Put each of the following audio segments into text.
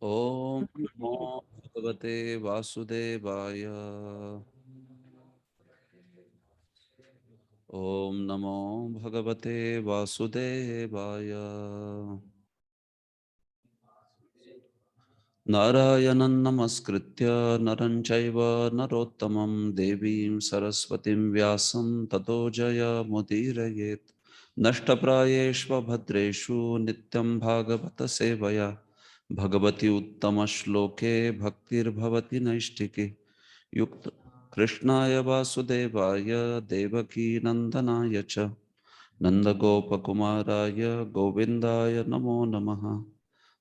Om Namo Bhagavate Vasudevaya. Om Namo Bhagavate Vasudevaya. Narayanan Namaskritya Naran Chaiva Narottamam Devim Saraswatim Vyasam Tato Jaya Mudirayet Nashtaprayeshva Bhadreshu Nityam Bhagavata Sevaya Bhagavati Uttama Shloke Bhaktir Bhavati Naishtike Yukta Krishnaya Vasudevaya Devaki Nandanaya Cha Nandagopakumaraya Govindaya Namo Namaha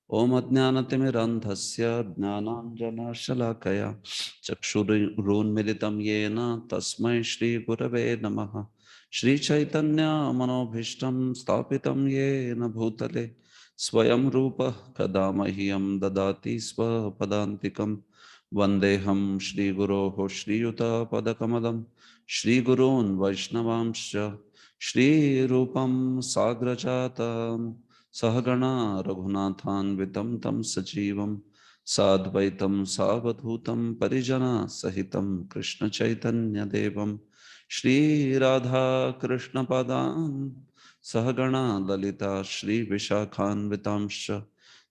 Om Ajnanatimirandhasya Jnananjanashalakaya Chakshurunmilitam Yena Tasmai Shri Gurave Namaha Shri Chaitanya Manobhishtam Stapitam Yena Bhutale Swayam Rupa Kadamahyam Dadati Swapadantikam Vandeham Shri Guroho Shri Yuta Padakamadam Shri Gurun Vaishnavamscha Shri Rupam Sagrajatam Sahagana Raghunathanvitam tam sajivam sadvaitam savadhutam parijana sahitam Krishna Chaitanya Devam Shri Radha Krishna Padan Sahagana Lalita Shri Vishakhanvitamscha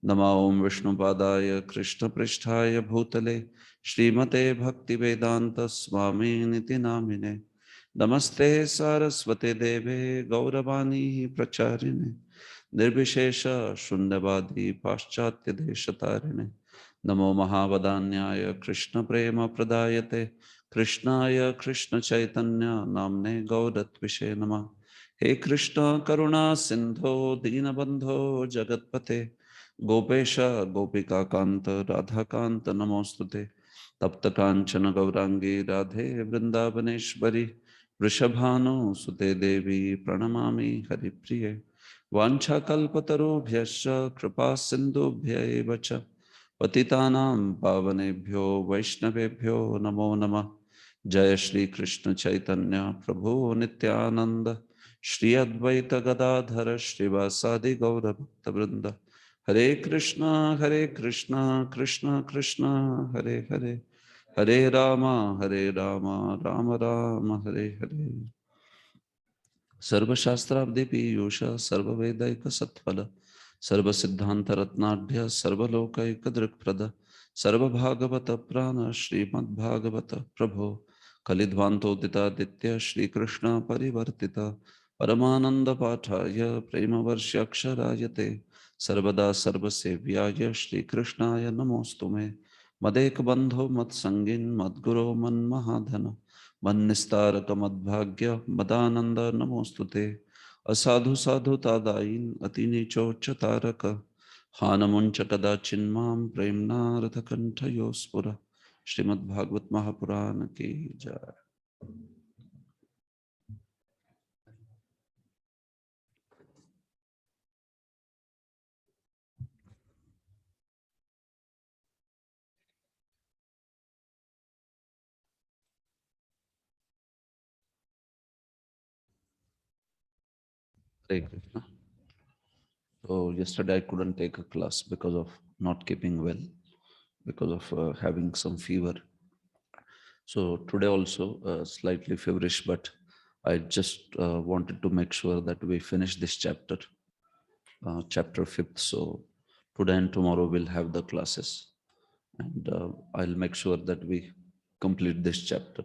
Nama Om Vishnu Padaya Krishna Pristhaya Bhutale Shrimate Bhakti Vedanta Swami Niti Namine Namaste Saraswate Deve Gauravani Pracharine निर्विशेष शून्यवादी पाश्चात्य देशतारिणे नमो महावदान्याय कृष्ण प्रेम प्रदायते कृष्णाय कृष्ण चैतन्य नामने गौरत्विषे नमः हे कृष्ण करुणा सिंधो दीनबंधो जगतपते गोपेश गोपिका कांत राधा कांत नमोस्तुते तप्त कांचन गौरांगी राधे वृंदावनेश्वरी वृषभानु सुते देवी प्रणमामि हरिप्रिये वाञ्छाकल्पतरुभ्यश्च कृपा सिन्धुभ्यैव च पतितानां पावनेभ्यो वैष्णवेभ्यो नमो नमः जय श्री कृष्ण चैतन्य प्रभु नित्यानंद श्री अद्वैत गदाधर श्रीवासादि गौर भक्तवृंद हरे कृष्णा कृष्ण कृष्ण हरे हरे हरे राम राम राम हरे हरे सर्वशास्त्राब्धि पीयूष सर्ववेदैक सत्फल सर्वसिद्धांत रत्नाढ्य सर्वलोकैक दृक्प्रद सर्वभागवत प्राण श्रीमद्भागवत प्रभो कलिध्वांतोदितादित्य श्रीकृष्ण परिवर्तित परमानंद पाठाय प्रेमवर्ष्यक्षरायते सर्वदा सर्वसेव्याय श्रीकृष्णाय नमोस्तुमे मदेक बंधो मत्संगिन् मद्गुरो मन्महाधन मन्निस्तारक मद्भाग्य मदानंद नमोस्तुते असाधु साधु तादाइन अतिनीचोच्च तारक हानमुंच कदाचिन्मां प्रेम्णा रथकंठयोस्पुर श्रीमद्भागवत महापुराण की जय। Hare Krishna. So yesterday I couldn't take a class because of not keeping well, because of having some fever. So today also slightly feverish, but I just wanted to make sure that we finish this chapter, chapter 5th. So today and tomorrow we'll have the classes, and I'll make sure that we complete this chapter.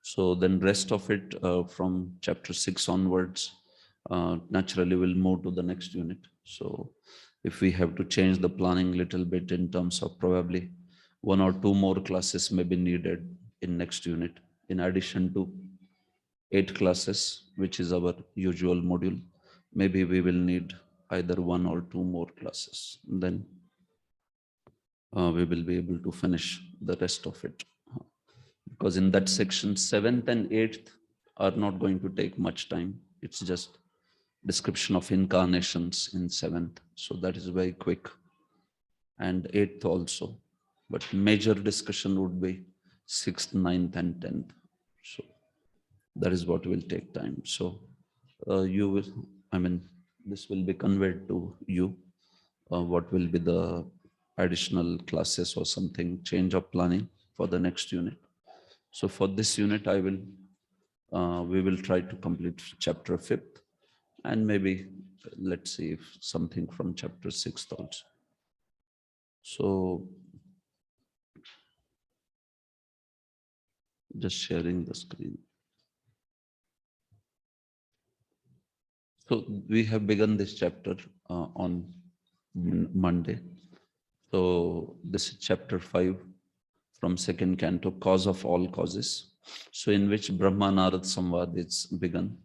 So then rest of it from chapter 6 onwards, naturally we'll move to the next unit. So if we have to change the planning little bit in terms of probably one or two more classes may be needed in next unit, in addition to 8 classes, which is our usual module. Maybe we will need either one or two more classes. Then we will be able to finish the rest of it. Because in that section, 7th and 8th are not going to take much time. It's just description of incarnations in 7th. So that is very quick. And 8th also. But major discussion would be 6th, 9th, and 10th. So that is what will take time. So you will, I mean, this will be conveyed to you. What will be the additional classes or something, change of planning for the next unit. So for this unit, we will try to complete chapter 5th, and maybe let's see if something from chapter 6th also. So just sharing the screen. So we have begun this chapter on Monday. So this is chapter 5 from second canto, Cause of All Causes. So in which Brahma Narad Samvad is begun.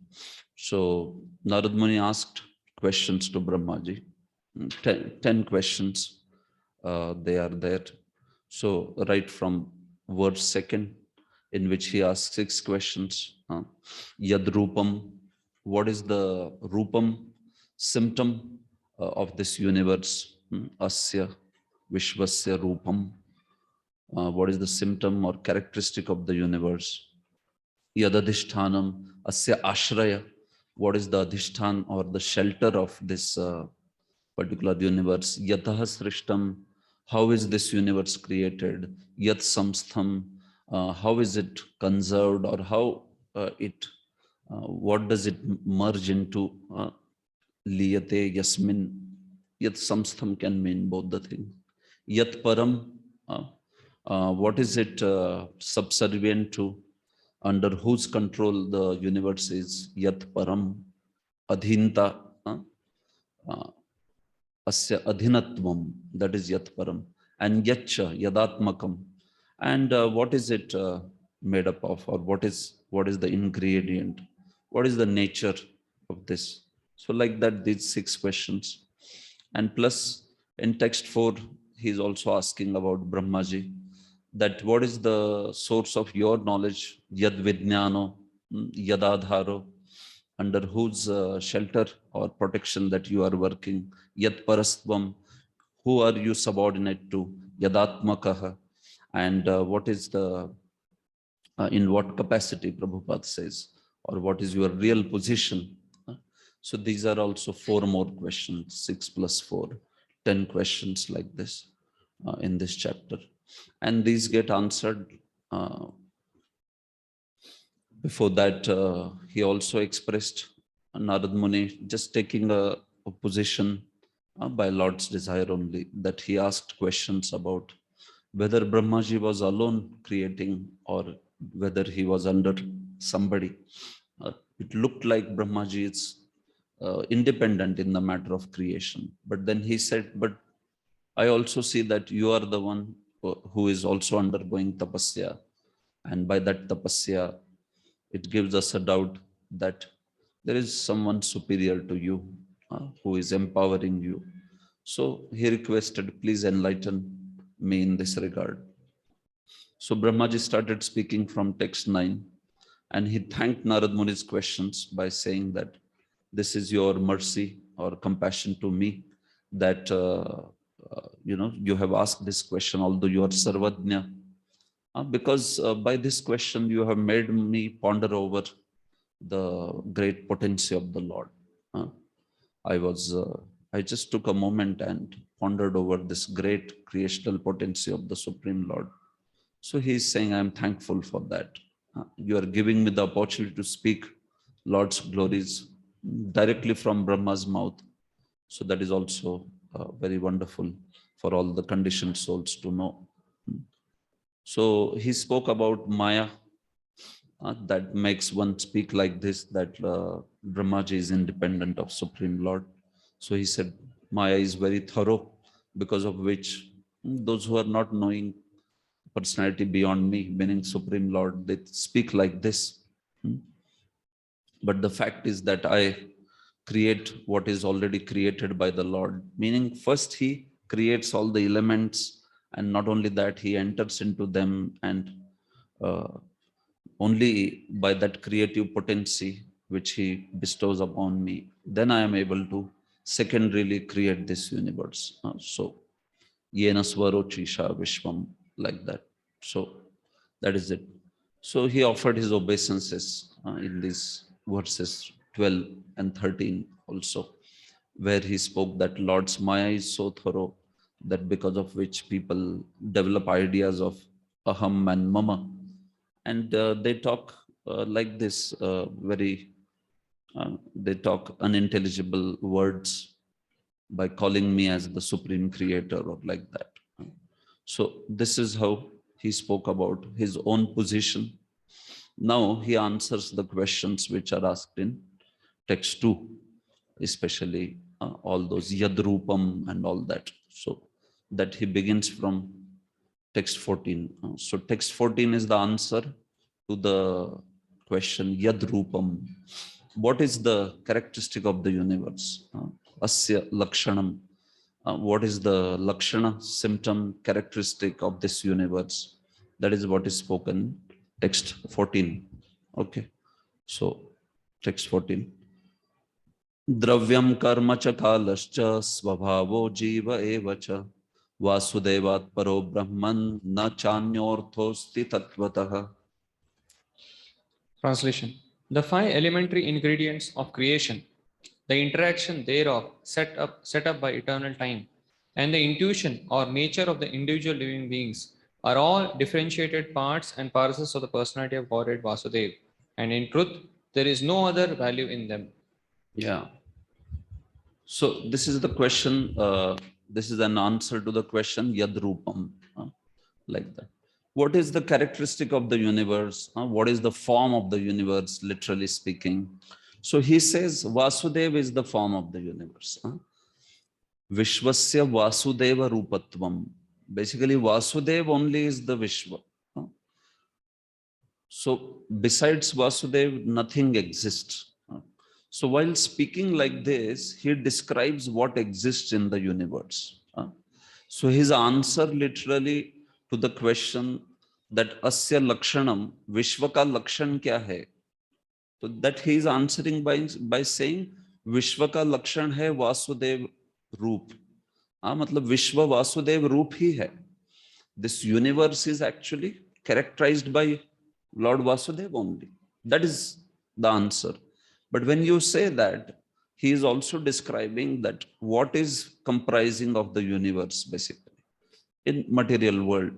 So Narad Muni asked questions to Brahmaji. 10 questions they are there. So right from verse 2, in which he asks 6 questions. Yad Rupam, what is the Rupam, symptom of this universe? Asya Vishvasya Rupam. What is the symptom or characteristic of the universe? Yadadhishthanam Asya Ashraya. What is the adhishtan or the shelter of this particular universe? Yataha Srishtam. How is this universe created? Yat Samstham. How is it conserved, or how what does it merge into? Liyate Yasmin. Yat Samstham can mean both the things. Yat Param. What is it subservient to? Under whose control the universe is? Yat Param. Adhinta. Asya adhinatvam, that is Yat Param. And Yacha, Yadatmakam. And what is it made up of, or what is the ingredient? What is the nature of this? So like that, these 6 questions. And plus in text 4, he is also asking about Brahmaji, that what is the source of your knowledge? Yad Vidnyano, Yadadharo, under whose shelter or protection that you are working? Yat Parastvam, who are you subordinate to? Yadatmakaha, and what is the, in what capacity, Prabhupada says, or what is your real position? So these are also 4 more questions, 6 plus 4, 10 questions like this in this chapter. And these get answered. Before that, he also expressed, Narad Muni, just taking a position by Lord's desire only, that he asked questions about whether Brahmaji was alone creating or whether he was under somebody. It looked like Brahmaji is independent in the matter of creation. But then he said, but I also see that you are the one who is also undergoing tapasya. And by that tapasya, it gives us a doubt that there is someone superior to you who is empowering you. So he requested, please enlighten me in this regard. So Brahmaji started speaking from text 9, and he thanked Narad Muni's questions by saying that this is your mercy or compassion to me, that you have asked this question, although you are Sarvajna, because by this question you have made me ponder over the great potency of the Lord. I just took a moment and pondered over this great creational potency of the Supreme Lord. So he is saying, I am thankful for that. You are giving me the opportunity to speak Lord's glories directly from Brahma's mouth. So that is also very wonderful for all the conditioned souls to know. So he spoke about Maya, that makes one speak like this, that Brahmaji is independent of Supreme Lord. So he said, Maya is very thorough, because of which those who are not knowing personality beyond me, meaning Supreme Lord, they speak like this. But the fact is that I create what is already created by the Lord, meaning first he creates all the elements, and not only that, he enters into them, and only by that creative potency which he bestows upon me, then I am able to secondarily create this universe. So, Yena Swaro Chisha Vishwam, like that. So, that is it. So, he offered his obeisances in these verses 12 and 13 also, where he spoke that Lord's Maya is so thorough that because of which people develop ideas of aham and mama. And they talk like this, they talk unintelligible words by calling me as the supreme creator or like that. So this is how he spoke about his own position. Now he answers the questions which are asked in text 2, especially all those yadrupam and all that. So that he begins from text 14. So text 14 is the answer to the question yadrupam. What is the characteristic of the universe? Asya lakshanam. What is the lakshana, symptom, characteristic of this universe? That is what is spoken text 14. Okay. So text 14. Dravyam karma cha kalascha svabhavo jiva eva cha vasudevat paro brahman na chanyorthosti tattvatah. Translation. The five elementary ingredients of creation, the interaction thereof set up by eternal time, and the intuition or nature of the individual living beings are all differentiated parts and parcels of the personality of Godhead Vasudev. And in truth, there is no other value in them. Yeah. So this is the question. This is an answer to the question yadrupam, like that. What is the characteristic of the universe? What is the form of the universe, literally speaking? So he says Vasudev is the form of the universe. Vishwasya Vasudeva Rupatvam. Basically, Vasudev only is the Vishwa. So besides Vasudev, nothing exists. So while speaking like this, he describes what exists in the universe. So his answer literally to the question that Asya Lakshanam, Vishwa ka Lakshan kya hai? So that he is answering by saying Vishwa ka Lakshan hai Vasudev Roop. मतलब विश्व वासुदेव रूप ही है. This universe is actually characterized by Lord Vasudev only. That is the answer. But when you say that, he is also describing that what is comprising of the universe basically in material world.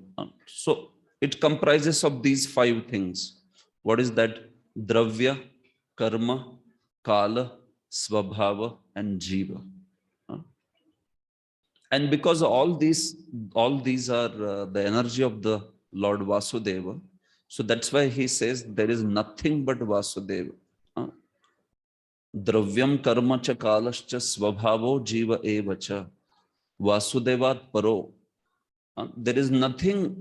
So it comprises of these five things. What is that? Dravya, karma, kala, svabhava, and jiva. And because all these are the energy of the Lord Vasudeva, so that's why he says there is nothing but Vasudeva. Dravyam karma cha kalascha svabhavo jiva eva cha Vasudevat paro. There is nothing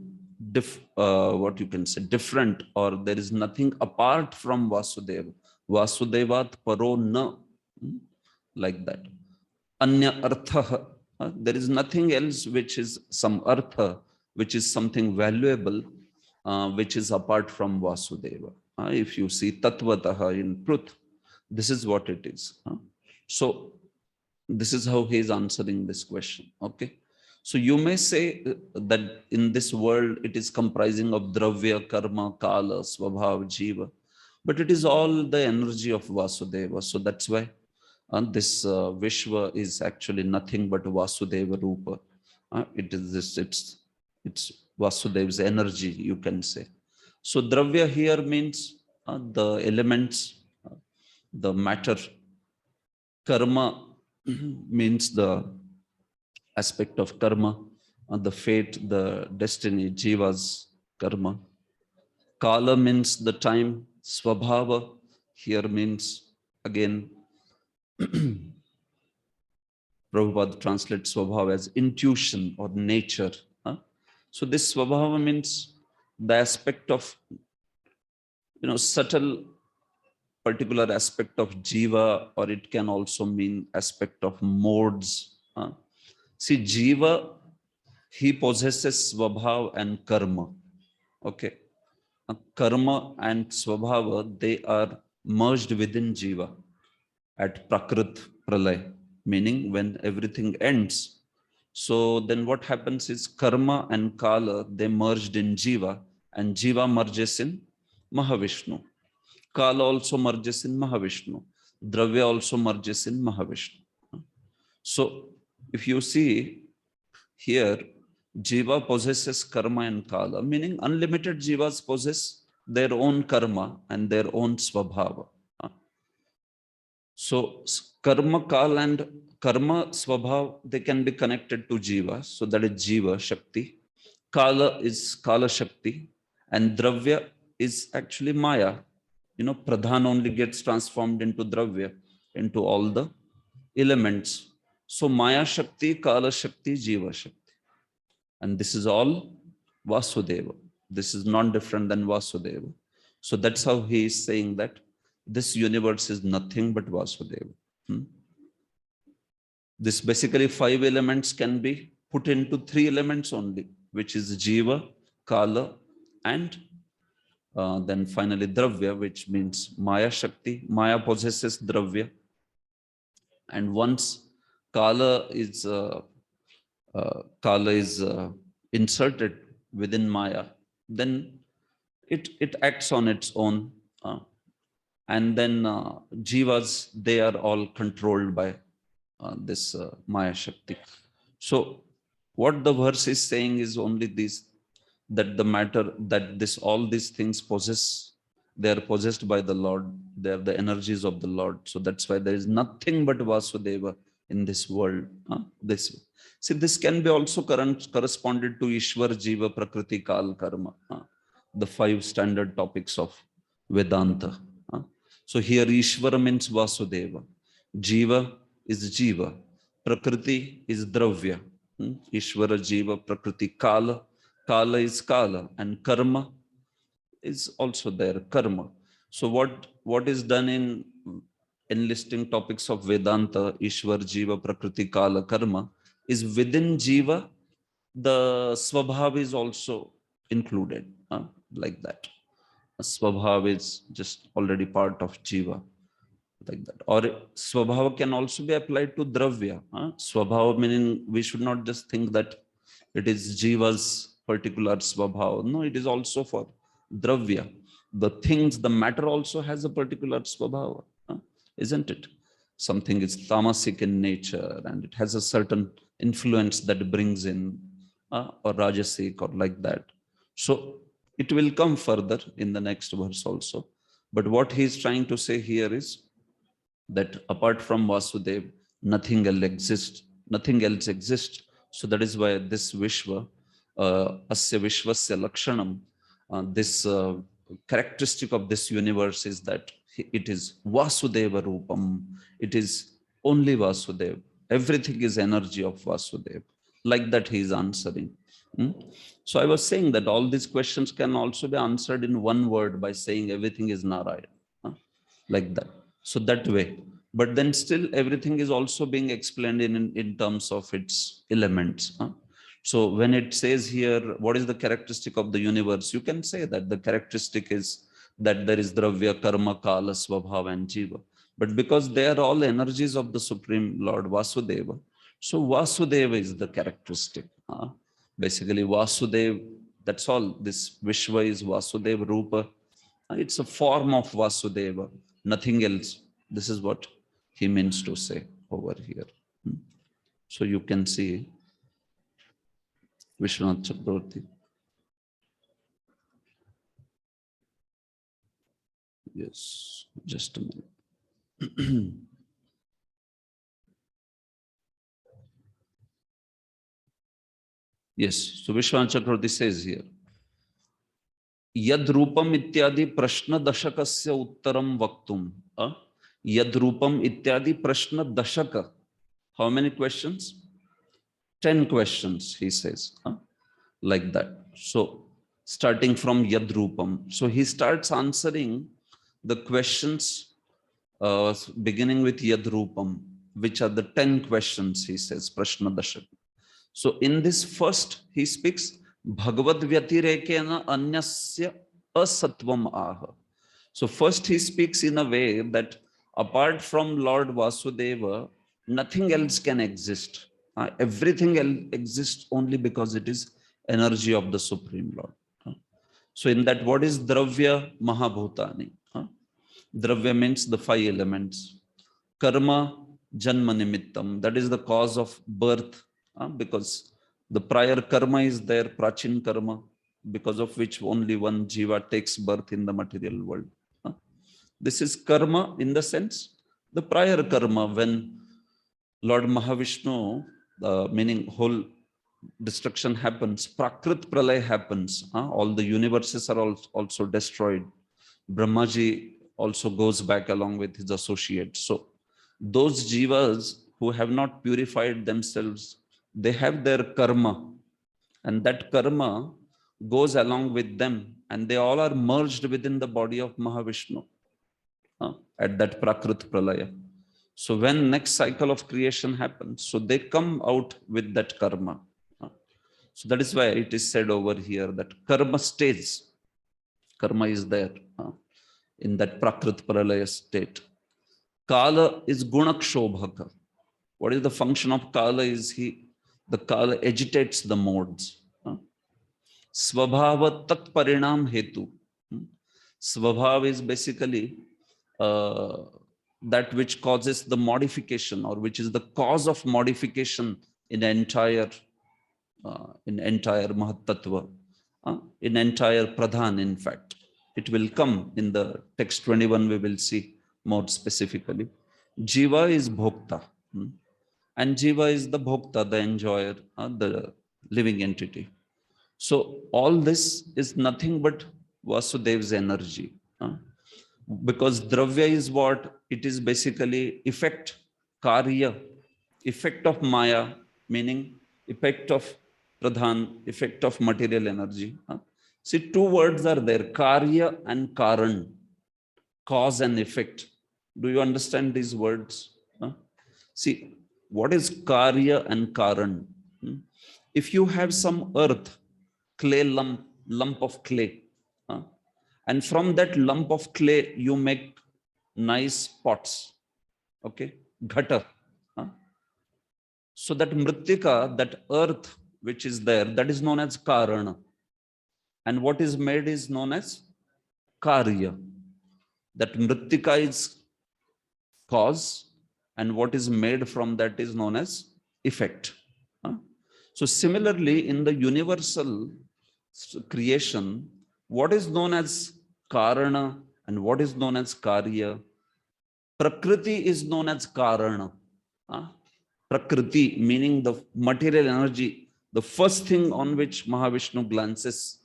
what you can say different, or there is nothing apart from Vasudeva. Vasudevat paro na, like that. Anya artha. There is nothing else which is some artha, which is something valuable, which is apart from Vasudeva. If you see tattvataha in truth, this is what it is. So this is how he is answering this question. Okay. So you may say that in this world, it is comprising of dravya, karma, kala, svabhav, jiva, but it is all the energy of Vasudeva. So that's why this Vishwa is actually nothing but Vasudeva Rupa. It is this, it's Vasudev's energy, you can say. So Dravya here means the elements, the matter. Karma means the aspect of karma, the fate, the destiny, jiva's karma. Kala means the time. Swabhava here means again Prabhupada translates Swabhava as intuition or nature. So this Swabhava means the aspect of, subtle particular aspect of Jiva, or it can also mean aspect of modes. See, Jiva, he possesses Swabhava and Karma. Okay. Karma and Swabhava, they are merged within Jiva at Prakrit Pralay, meaning when everything ends. So then what happens is karma and kala, they merged in Jiva, and Jiva merges in Mahavishnu. Kala also merges in Mahavishnu. Dravya also merges in Mahavishnu. So if you see, Here, Jiva possesses karma and kala, meaning unlimited Jivas possess their own karma and their own swabhava. So karma, kala and karma, swabhav, they can be connected to Jiva. So that is Jiva, Shakti. Kala is Kala Shakti. And Dravya is actually Maya. Pradhan only gets transformed into Dravya, into all the elements. So Maya Shakti, Kala Shakti, Jiva Shakti. And this is all Vasudeva. This is not different than Vasudeva. So that's how he is saying that this universe is nothing but Vasudeva. This basically 5 elements can be put into 3 elements only, which is Jiva, Kala, and then finally Dravya, which means Maya Shakti. Maya possesses Dravya. And once Kala is inserted within Maya, then it acts on its own. And then Jivas, they are all controlled by this Maya Shakti. So what the verse is saying is only this, that the matter that all these things possess, they are possessed by the Lord. They are the energies of the Lord. So that's why there is nothing but Vasudeva in this world. This can be also corresponded to Ishwar, Jiva, Prakriti, Kal, Karma, the 5 standard topics of Vedanta. So here Ishwara means Vasudeva, Jiva is Jiva, Prakriti is Dravya, Ishwara, Jiva, Prakriti, Kala, Kala is Kala, and Karma is also there, Karma. So what is done in enlisting topics of Vedanta, Ishwar, Jiva, Prakriti, Kala, Karma, is within Jiva, the Swabhav is also included, like that. Swabhav is just already part of Jiva, like that. Or Swabhav can also be applied to Dravya. Swabhav meaning we should not just think that it is Jiva's particular Swabhav. No, it is also for Dravya. The things, the matter also has a particular Swabhav, isn't it? Something is tamasic in nature and it has a certain influence that brings in, or rajasic or like that. So it will come further in the next verse also. But what he is trying to say here is that apart from Vasudev, nothing else exists. Nothing else exists. So that is why this Vishwa, Asya Vishwasya Lakshanam, this characteristic of this universe is that it is Vasudeva Rupam. It is only Vasudev. Everything is energy of Vasudev. Like that he is answering. So I was saying that all these questions can also be answered in one word by saying everything is Narayana. Like that. So that way. But then still everything is also being explained in terms of its elements. So when it says here, what is the characteristic of the universe? You can say that the characteristic is that there is Dravya, Karma, Kala, Swabhava, and Jiva. But because they are all energies of the Supreme Lord Vasudeva, so Vasudeva is the characteristic. Basically, Vasudev, that's all. This Vishwa is Vasudeva Rupa. It's a form of Vasudeva, nothing else. This is what he means to say over here. So you can see Vishwanath Chakravarti. Yes, just a minute. Yes, so Vishwanath Chakravarti says here, Yad Rupam Ityadi Prashna Dashakasya Uttaram Vaktum. Yad Rupam Ityadi Prashna Dashaka. How many questions? 10 questions, he says. Like that. So starting from Yad Rupam. So he starts answering the questions beginning with Yad Rupam, which are the 10 questions, he says, Prashna Dashaka. So in this first, he speaks Bhagavad Vyatirekena Anyasya Asatvam Aha. So first he speaks in a way that apart from Lord Vasudeva, nothing else can exist. Everything else exists only because it is energy of the Supreme Lord. So in that, what is Dravya Mahabhutani? Dravya means the 5 elements. Karma Janma Nimittam, that is the cause of birth. Because The prior karma is there, prachin karma, because of which only one jiva takes birth in the material world. This is karma in the sense, the prior karma, when Lord Mahavishnu, meaning whole destruction happens, Prakrit Pralay happens, all the universes are also destroyed. Brahmaji also goes back along with his associates. So those jivas who have not purified themselves, they have their karma, and that karma goes along with them, and they all are merged within the body of Mahavishnu at that Prakrit Pralaya. So when next cycle of creation happens, so they come out with that karma. So that is why it is said over here that karma stays. Karma is there in that Prakrit Pralaya state. Kala is Gunakshobhaka. What is the function of Kala? The Kala agitates the modes. Svabhava tat parinam hetu. Svabhav is basically that which causes the modification, or which is the cause of modification in entire Mahatattva, in entire Pradhan, in fact. It will come in the text 21, we will see more specifically. Jiva is Bhokta. And Jiva is the Bhokta, the enjoyer, the living entity. So all this is nothing but Vasudev's energy. Because Dravya is what? It is basically effect, Karya, effect of Maya, meaning effect of Pradhan, effect of material energy. See, two words are there, Karya and Karan, cause and effect. Do you understand these words? See, what is Karya and Karan? If you have some earth, clay lump of clay, and from that lump of clay, you make nice pots, okay, ghata. So that mritika, that earth which is there, that is known as Karana. And what is made is known as Karya. That mritika is cause, and what is made from that is known as effect. So similarly, in the universal creation, what is known as Karana and what is known as Karya? Prakriti is known as Karana. Prakriti, meaning the material energy, the first thing on which Mahavishnu glances.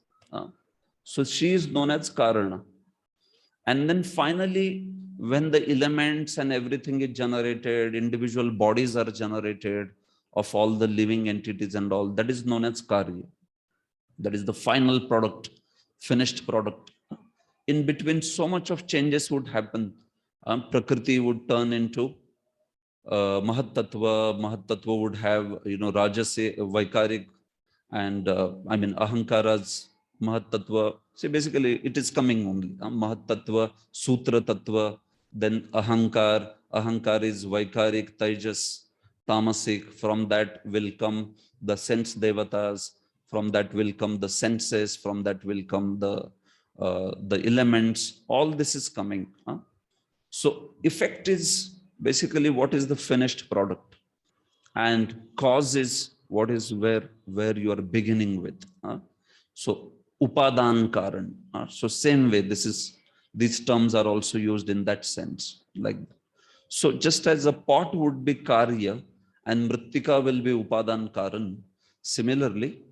So she is known as Karana. And then finally, when the elements and everything is generated, individual bodies are generated of all the living entities and all, that is known as Karya. That is the final product, finished product. In between, so much of changes would happen. Prakriti would turn into Mahatattva. Mahatattva would have, Rajase, Vaikarik, and Ahankara's Mahatattva. See, basically, it is coming only. Mahatattva, Sutra Tattva, then Ahankar. Ahankar is Vaikarik, Tejas, Tamasic. From that will come the sense devatas. From that will come the senses. From that will come the elements. All this is coming. So effect is basically what is the finished product, and cause is what is where you are beginning with. So upadan karan. So same way, these terms are also used in that sense. Like, so just as a pot would be karya and mrittika will be upadan karan, similarly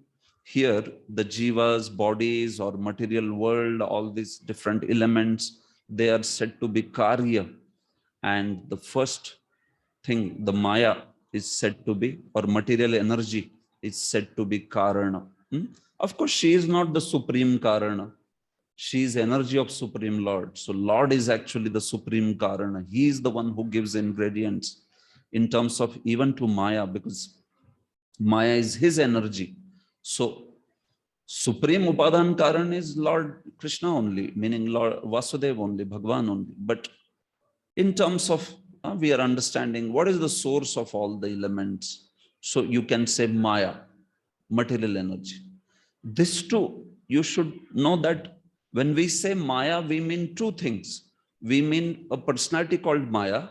here the jivas, bodies or material world, all these different elements, they are said to be karya, and the first thing, the maya, is said to be, or material energy is said to be karana. Of course, she is not the supreme karana. She is energy of Supreme Lord. So Lord is actually the supreme karana. He is the one who gives ingredients in terms of even to Maya, because Maya is his energy. So supreme upadan karan is Lord Krishna only, meaning Lord Vasudeva only, Bhagwan only. But in terms of, we are understanding what is the source of all the elements. So you can say Maya, material energy. This too, you should know that when we say Maya, we mean two things. We mean a personality called Maya,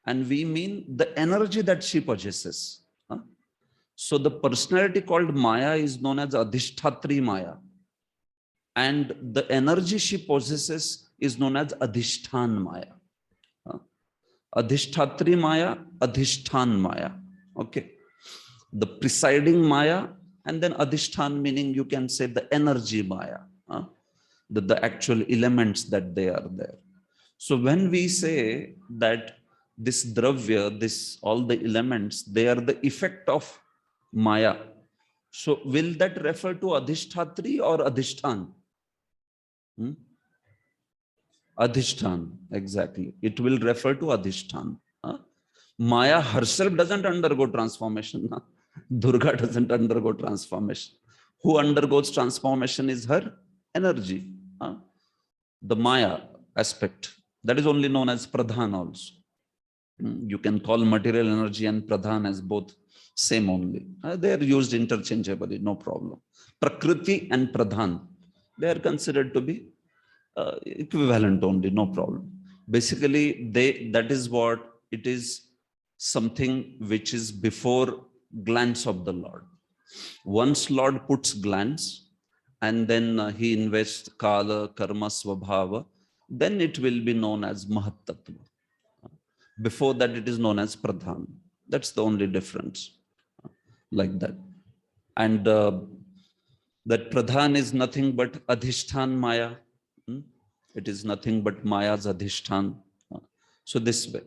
and we mean the energy that she possesses. So the personality called Maya is known as Adhishthatri Maya. And the energy she possesses is known as Adhishthan Maya. Adhishthatri Maya, Adhishthan Maya. Okay. The presiding Maya, and then Adhishthan, meaning you can say the energy Maya, the actual elements that they are there. So when we say that this dravya, all the elements, they are the effect of Maya. So will that refer to Adhishthatri or Adhishthan? Adhishthan, exactly. It will refer to Adhishthan. Maya herself doesn't undergo transformation. Durga doesn't undergo transformation. Who undergoes transformation is her energy. The Maya aspect. That is only known as Pradhan also. You can call material energy and Pradhan as both same only. They are used interchangeably, no problem. Prakriti and Pradhan, they are considered to be equivalent only, no problem. Basically, that is what it is, something which is before glance of the Lord. Once Lord puts glance, and then he invests Kala, Karma, Svabhava, then it will be known as Mahatattva. Before that, it is known as Pradhan. That's the only difference, like that. And that Pradhan is nothing but Adhishthan Maya. It is nothing but Maya's Adhishthan. So this way.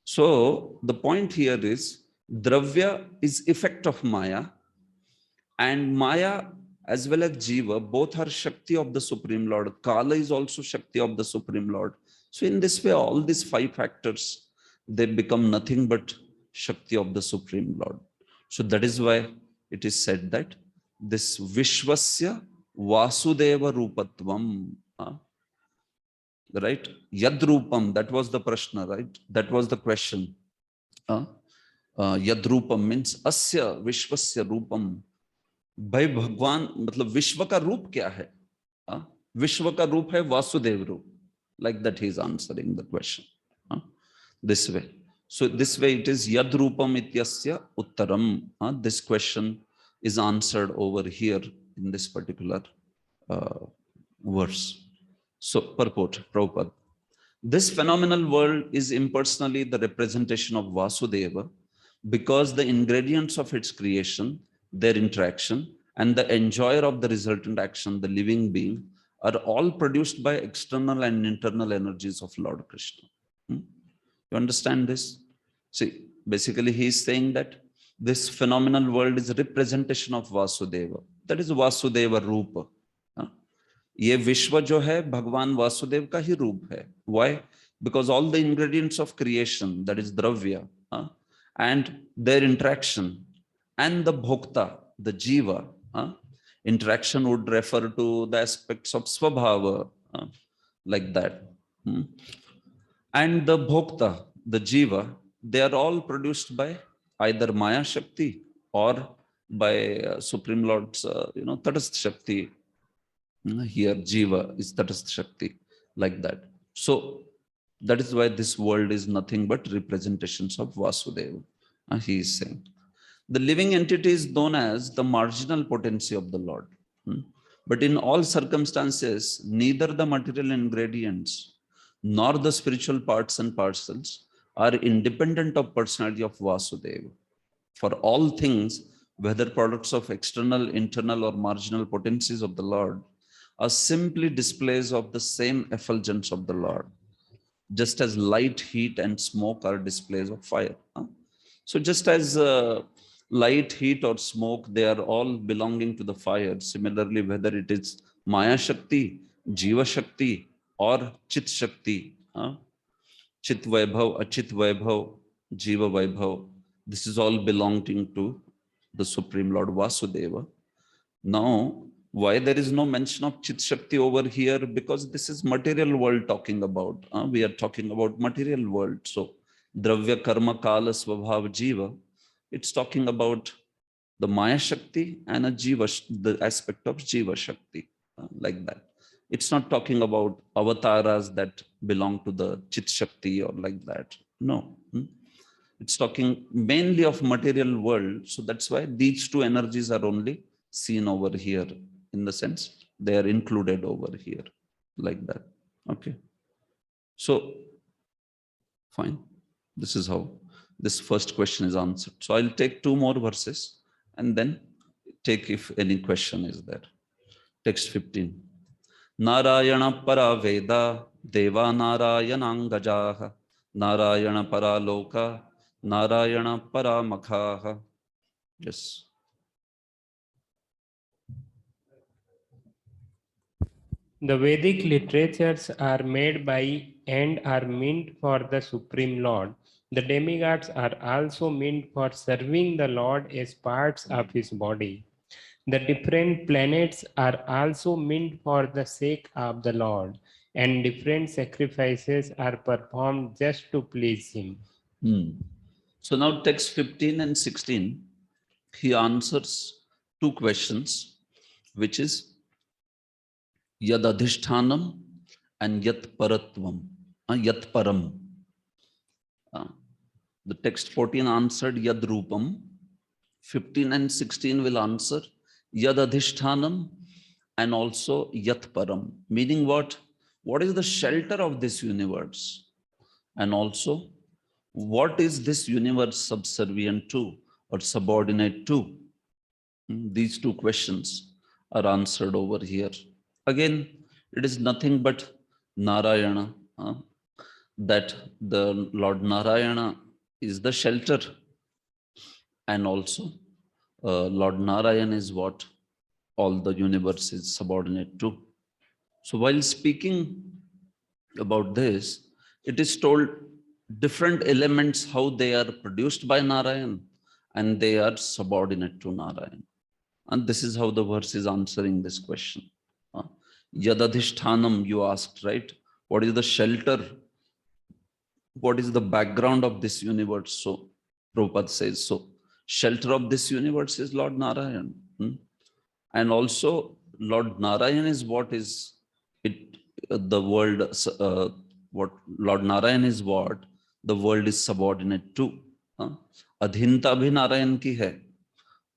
So the point here is Dravya is effect of Maya, and Maya as well as Jiva, both are Shakti of the Supreme Lord. Kala is also Shakti of the Supreme Lord. So in this way, all these five factors, they become nothing but Shakti of the Supreme Lord. So that is why it is said that this Vishwasya Vasudeva Rupatvam, right? Yadrupam, that was the prashna, right? That was the question. Yadrupam means Asya Vishwasya Rupam. भाई भगवान मतलब विश्व का रूप क्या है? विश्व का रूप है वासुदेव रूप. Like that he is answering the question. This way. So this way it is Yad Rupam Ityasya Uttaram. This question is answered over here in this particular verse. So purport, Prabhupada. This phenomenal world is impersonally the representation of Vasudeva, because the ingredients of its creation, their interaction, and the enjoyer of the resultant action, the living being, are all produced by external and internal energies of Lord Krishna. You understand this? See, basically he is saying that this phenomenal world is a representation of Vasudeva. That is Vasudeva Rupa. ये विश्व जो है भगवान वासुदेव का ही रूप है. Why? Because all the ingredients of creation, that is dravya, and their interaction, and the bhokta, the jiva, interaction would refer to the aspects of svabhava, like that. And the bhokta, the jiva, they are all produced by either Maya Shakti or by Supreme Lord's, Tatastha Shakti. Here Jiva is Tatastha Shakti, like that. So that is why this world is nothing but representations of Vasudeva. He is saying. The living entity is known as the marginal potency of the Lord. But in all circumstances, neither the material ingredients nor the spiritual parts and parcels are independent of personality of Vasudeva. For all things, whether products of external, internal, or marginal potencies of the Lord, are simply displays of the same effulgence of the Lord, just as light, heat, and smoke are displays of fire. So just as light, heat, or smoke, they are all belonging to the fire. Similarly, whether it is Maya Shakti, Jiva Shakti, or Chit Shakti, Chit Vaibhav, Achit Vaibhav, Jiva Vaibhav, this is all belonging to the Supreme Lord Vasudeva. Now, why there is no mention of Chit Shakti over here? Because this is material world talking about. We are talking about material world. So, Dravya, Karma, Kala, Svabhav, Jiva, it's talking about the Maya Shakti and a Jiva, the aspect of Jiva Shakti, like that. It's not talking about avatars that belong to the Chit Shakti or like that. No. It's talking mainly of material world. So that's why these two energies are only seen over here, in the sense they are included over here, like that. Okay. So fine. This is how this first question is answered. So I'll take two more verses and then take if any question is there. Text 15. Narayana para Veda, Deva Narayanangajaha, Narayana para Loka, Narayana para Makhaha. Yes. The Vedic literatures are made by and are meant for the Supreme Lord. The demigods are also meant for serving the Lord as parts of his body. The different planets are also meant for the sake of the Lord, and different sacrifices are performed just to please him. So now text 15 and 16, he answers two questions, which is Yad Adhishthanam and Yat Paratvam, Yat Param. The text 14 answered Yad Rupam, 15 and 16 will answer Yad Adhishthanam and also Yat Param, meaning what? What is the shelter of this universe? And also, what is this universe subservient to or subordinate to? These two questions are answered over here. Again, it is nothing but Narayana, that the Lord Narayana is the shelter, and also Lord Narayan is what all the universe is subordinate to. So while speaking about this, it is told different elements, how they are produced by Narayan and they are subordinate to Narayan. And this is how the verse is answering this question. Yadadhishthanam, you asked, right? What is the shelter? What is the background of this universe? So Prabhupada says, so shelter of this universe is Lord Narayan. And also Lord Narayan is what is it, the world, what Lord Narayan is what the world is subordinate to. Adhinta bhi Narayan ki hai,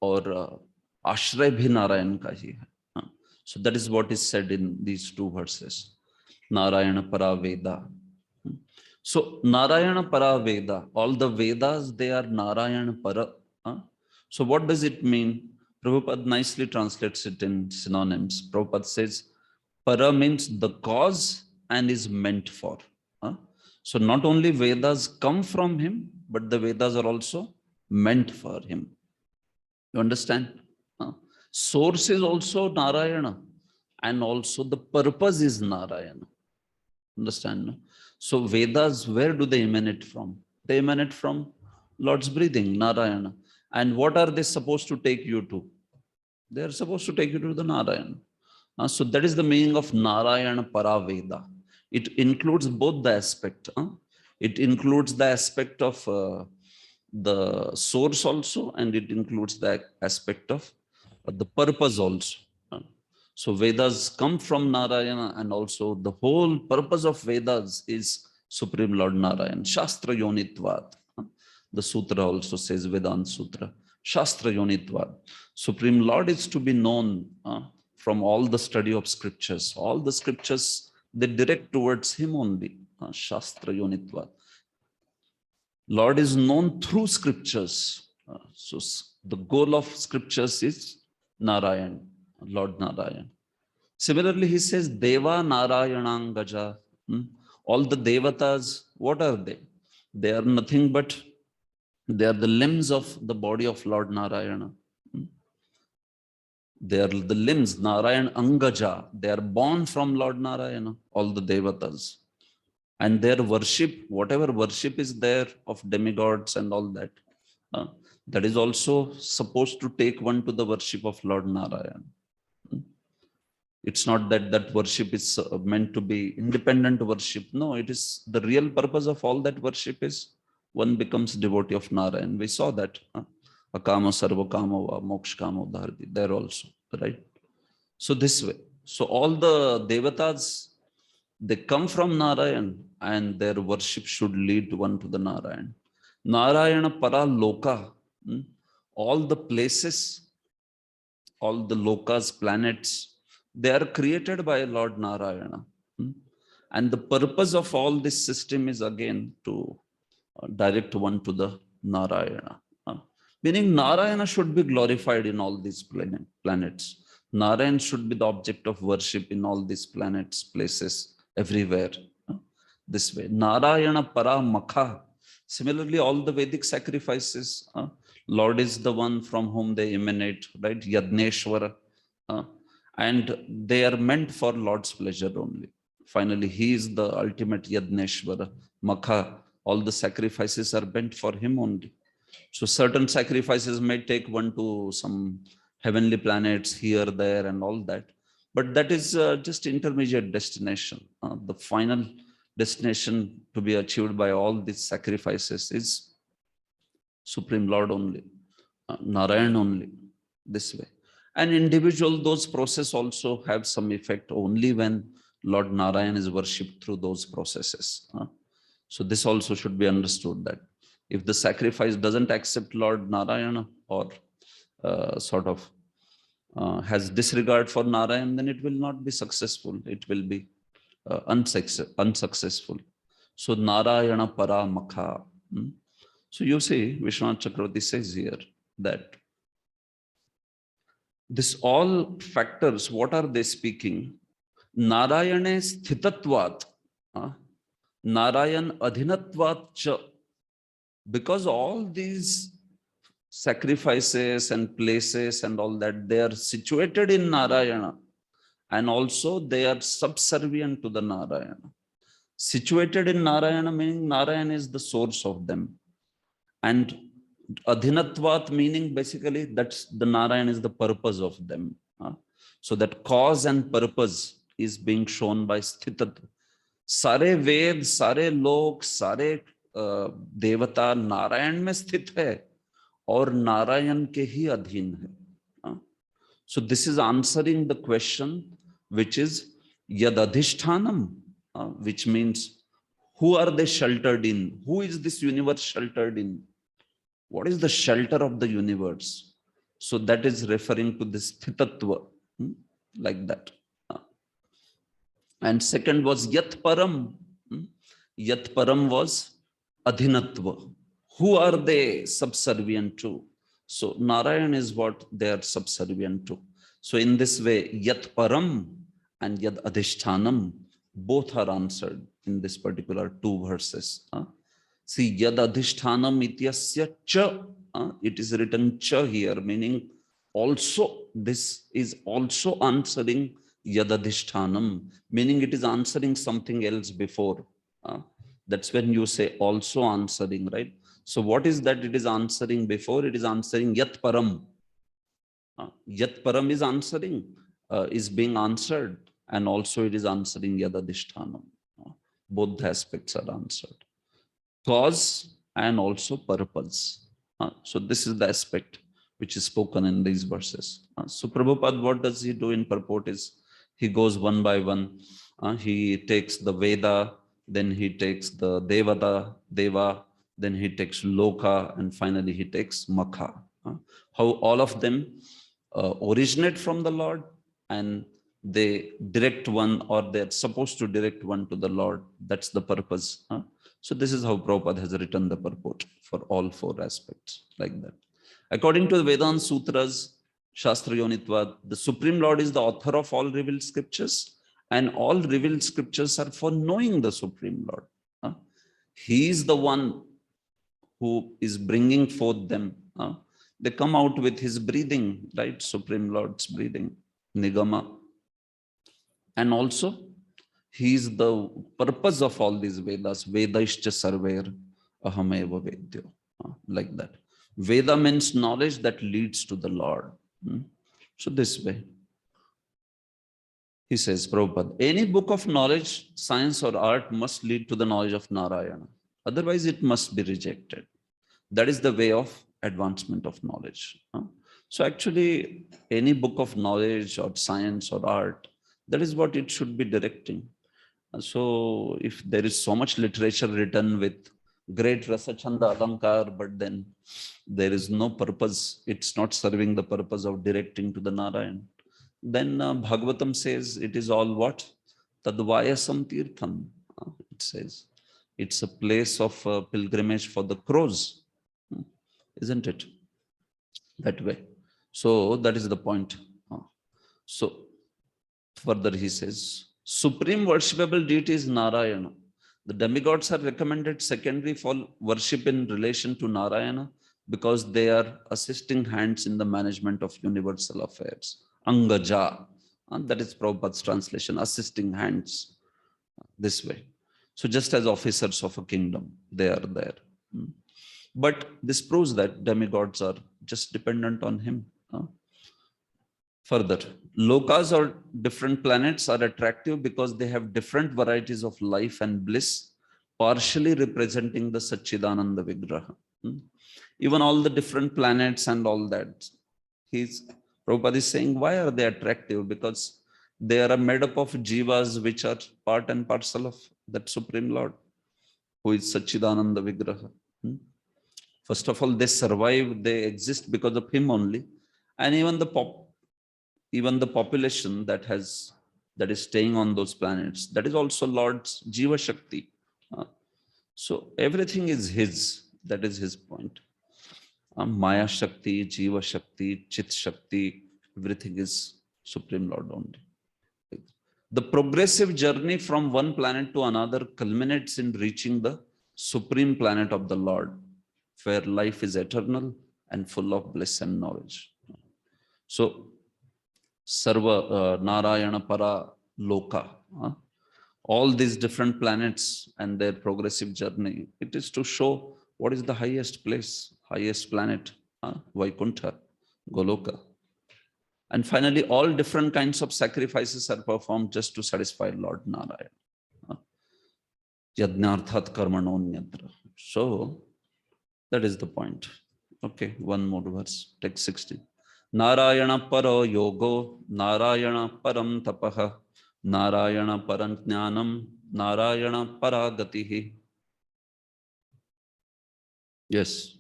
or Ashray bhi Narayan ka hi hai. So that is what is said in these two verses. Narayana para Veda. So Narayana para Veda, all the Vedas, they are Narayana para. So what does it mean? Prabhupada nicely translates it in synonyms. Prabhupada says, para means the cause and is meant for. So not only Vedas come from him, but the Vedas are also meant for him. You understand? Source is also Narayana, and also the purpose is Narayana. Understand? No? So Vedas, where do they emanate from? They emanate from Lord's breathing, Narayana. And what are they supposed to take you to? They are supposed to take you to the Narayana. So that is the meaning of Narayana Para Veda. It includes both the aspect. It includes the aspect of the source also, and it includes the aspect of the purpose also. So Vedas come from Narayana, and also the whole purpose of Vedas is Supreme Lord Narayan. Shastra Yonitvat. The sutra also says, Vedanta Sutra. Shastra Yonitvat. Supreme Lord is to be known from all the study of scriptures. All the scriptures, they direct towards him only. Shastra Yonitvat. Lord is known through scriptures. So the goal of scriptures is Narayan, Lord Narayan. Similarly, he says, Deva Narayanangaja. All the devatas, what are they? They are nothing but, they are the limbs of the body of Lord Narayana. They are the limbs, Narayan Angaja. They are born from Lord Narayana, all the devatas. And their worship, whatever worship is there of demigods and all that, that is also supposed to take one to the worship of Lord Narayan. It's not that that worship is meant to be independent worship. No, it is the real purpose of all that worship is one becomes devotee of Narayan. We saw that. Akama sarva kama va moksha kama dharti. There also, right? So this way. So all the devatas, they come from Narayan, and their worship should lead one to the Narayan. Narayana para loka, all the places, all the lokas, planets, they are created by Lord Narayana. And the purpose of all this system is again to direct one to the Narayana. Meaning Narayana should be glorified in all these planets. Narayana should be the object of worship in all these planets, places, everywhere. This way. Narayana para makha. Similarly, all the Vedic sacrifices, Lord is the one from whom they emanate, right? Yadneshwara. And they are meant for Lord's pleasure only. Finally, he is the ultimate Yadneshwara. Makha, all the sacrifices are meant for him only. So certain sacrifices may take one to some heavenly planets here, there, and all that. But that is just intermediate destination. The final destination to be achieved by all these sacrifices is Supreme Lord only, Narayan only, this way. And individual, those processes also have some effect only when Lord Narayan is worshipped through those processes. So this also should be understood, that if the sacrifice doesn't accept Lord Narayana, or has disregard for Narayan, then it will not be successful. It will be unsuccessful. So Narayana para makha. So you see, Vishwanath Chakravarti says here that this all factors, what are they speaking? Narayane sthitatvat, Narayan adhinatvat cha. Because all these sacrifices and places and all that, they are situated in Narayana, and also they are subservient to the Narayana. Situated in Narayana meaning Narayana is the source of them. And adhinatvat meaning basically that's the Narayan is the purpose of them. So that cause and purpose is being shown by sthitat. Sare Ved, sare lok, sare देवता नारायण में स्थित है और नारायण के ही अधीन है. So this is answering the question, which is yad adhishtanam, which means who are they sheltered in? Who is this universe sheltered in? What is the shelter of the universe? So that is referring to this sthitatva, like that. And second was yat param. Yat param was adhinatva. Who are they subservient to? So Narayan is what they are subservient to. So in this way, yat param and yad adhishtanam, both are answered in this particular two verses. See, yad adhishtanam ityasya cha, it is written cha here, meaning also, this is also answering yad adhishtanam, meaning it is answering something else before. That's when you say also answering, right? So what is that it is answering before? It is answering yat param. Yat param is answering, is being answered, and also it is answering yad adhishtanam. Both aspects are answered. Cause and also purpose. So this is the aspect which is spoken in these verses. So Prabhupada, what does he do in purport is, he goes one by one. He takes the Veda, then he takes the Deva, then he takes Loka, and finally he takes Makha. How all of them originate from the Lord, and they direct one, or they're supposed to direct one to the Lord. That's the purpose. So this is how Prabhupada has written the purport for all four aspects, like that. According to the Vedanta Sutras, Shastra Yonitva, the Supreme Lord is the author of all revealed scriptures, and all revealed scriptures are for knowing the Supreme Lord. He is the one who is bringing forth them. They come out with his breathing, right? Supreme Lord's breathing, Nigama. And also, he is the purpose of all these Vedas. Vedaishcha sarver ahameva vedyo. Like that. Veda means knowledge that leads to the Lord. So this way. He says, Prabhupada, any book of knowledge, science or art must lead to the knowledge of Narayana. Otherwise, it must be rejected. That is the way of advancement of knowledge. So actually, any book of knowledge or science or art, that is what it should be directing. So if there is so much literature written with great Rasa Chanda Alankar, but then there is no purpose. It's not serving the purpose of directing to the Narayan. Then Bhagavatam says it is all what? Tadvayasam Tirtham. It says it's a place of pilgrimage for the crows, isn't it? That way. So that is the point. So further he says, supreme worshipable deity is Narayana. The demigods are recommended secondary for worship in relation to Narayana because they are assisting hands in the management of universal affairs. Angaja, and that is Prabhupada's translation, assisting hands this way. So just as officers of a kingdom, they are there. But this proves that demigods are just dependent on him. Further, lokas or different planets are attractive because they have different varieties of life and bliss, partially representing the Satchidananda Vigraha. Even all the different planets and all that, Prabhupada is saying, why are they attractive? Because they are made up of jivas which are part and parcel of that Supreme Lord, who is Satchidananda Vigraha. First of all, they survive, they exist because of him only. And even the population that is staying on those planets, that is also Lord's Jiva Shakti. So everything is his. That is his point. Maya Shakti, Jiva Shakti, Chit Shakti, everything is Supreme Lord only. The progressive journey from one planet to another culminates in reaching the supreme planet of the Lord, where life is eternal and full of bliss and knowledge. So, Sarva Narayana Para Loka, all these different planets and their progressive journey, it is to show what is the highest place, highest planet, Vaikuntha, Goloka. And finally, all different kinds of sacrifices are performed just to satisfy Lord Narayana. Yajnarthat karmanonyatra. So, that is the point. Okay, one more verse, text 16. Narayana paro yogo, Narayana param tapaha, Narayana parajnanam, Narayana paragatihi. Yes.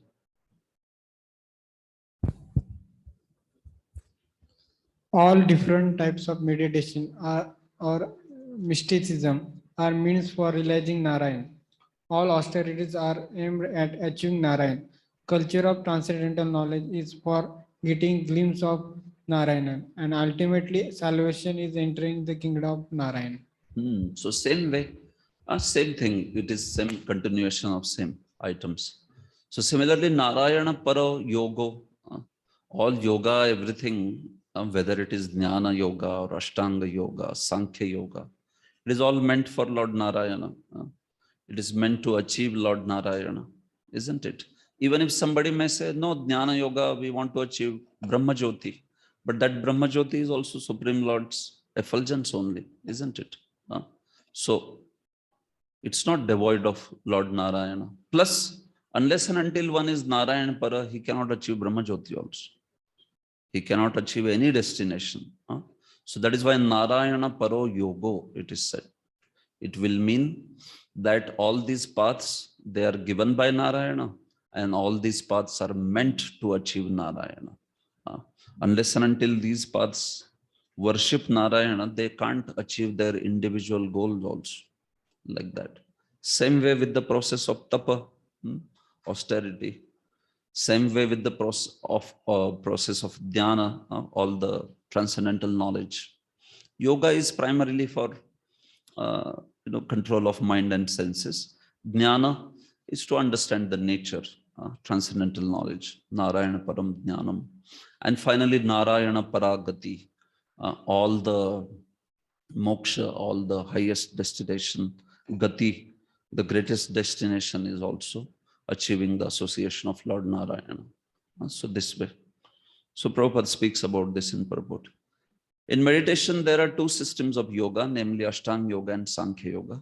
All different types of meditation or mysticism are means for realizing Narayan. All austerities are aimed at achieving Narayan. Culture of transcendental knowledge is for getting glimpse of Narayan, and ultimately salvation is entering the kingdom of Narayan. So same way, same thing. It is same continuation of same items. So similarly, Narayana Paro Yogo, all yoga, everything, whether it is Jnana Yoga or Ashtanga Yoga, Sankhya Yoga, it is all meant for Lord Narayana. It is meant to achieve Lord Narayana, isn't it? Even if somebody may say, no, Jnana Yoga, we want to achieve Brahma Jyoti, but that Brahma Jyoti is also Supreme Lord's effulgence only, isn't it? So it's not devoid of Lord Narayana. Plus, unless and until one is Narayana Para, he cannot achieve Brahma Jyoti also. He cannot achieve any destination. So that is why Narayana Paro Yogo, it is said. It will mean that all these paths, they are given by Narayana, and all these paths are meant to achieve Narayana. Unless and until these paths worship Narayana, they can't achieve their individual goals also, like that. Same way with the process of tapa, austerity. Same way with the process of dhyana, all the transcendental knowledge. Yoga is primarily for control of mind and senses. Jnana is to understand the nature, transcendental knowledge. Narayana Param Jnanam. And finally, Narayana Paragati, all the moksha, all the highest destination. Gati, the greatest destination, is also achieving the association of Lord Narayana. So this way. So Prabhupada speaks about this in purport. In meditation, there are two systems of yoga, namely Ashtanga Yoga and Sankhya Yoga.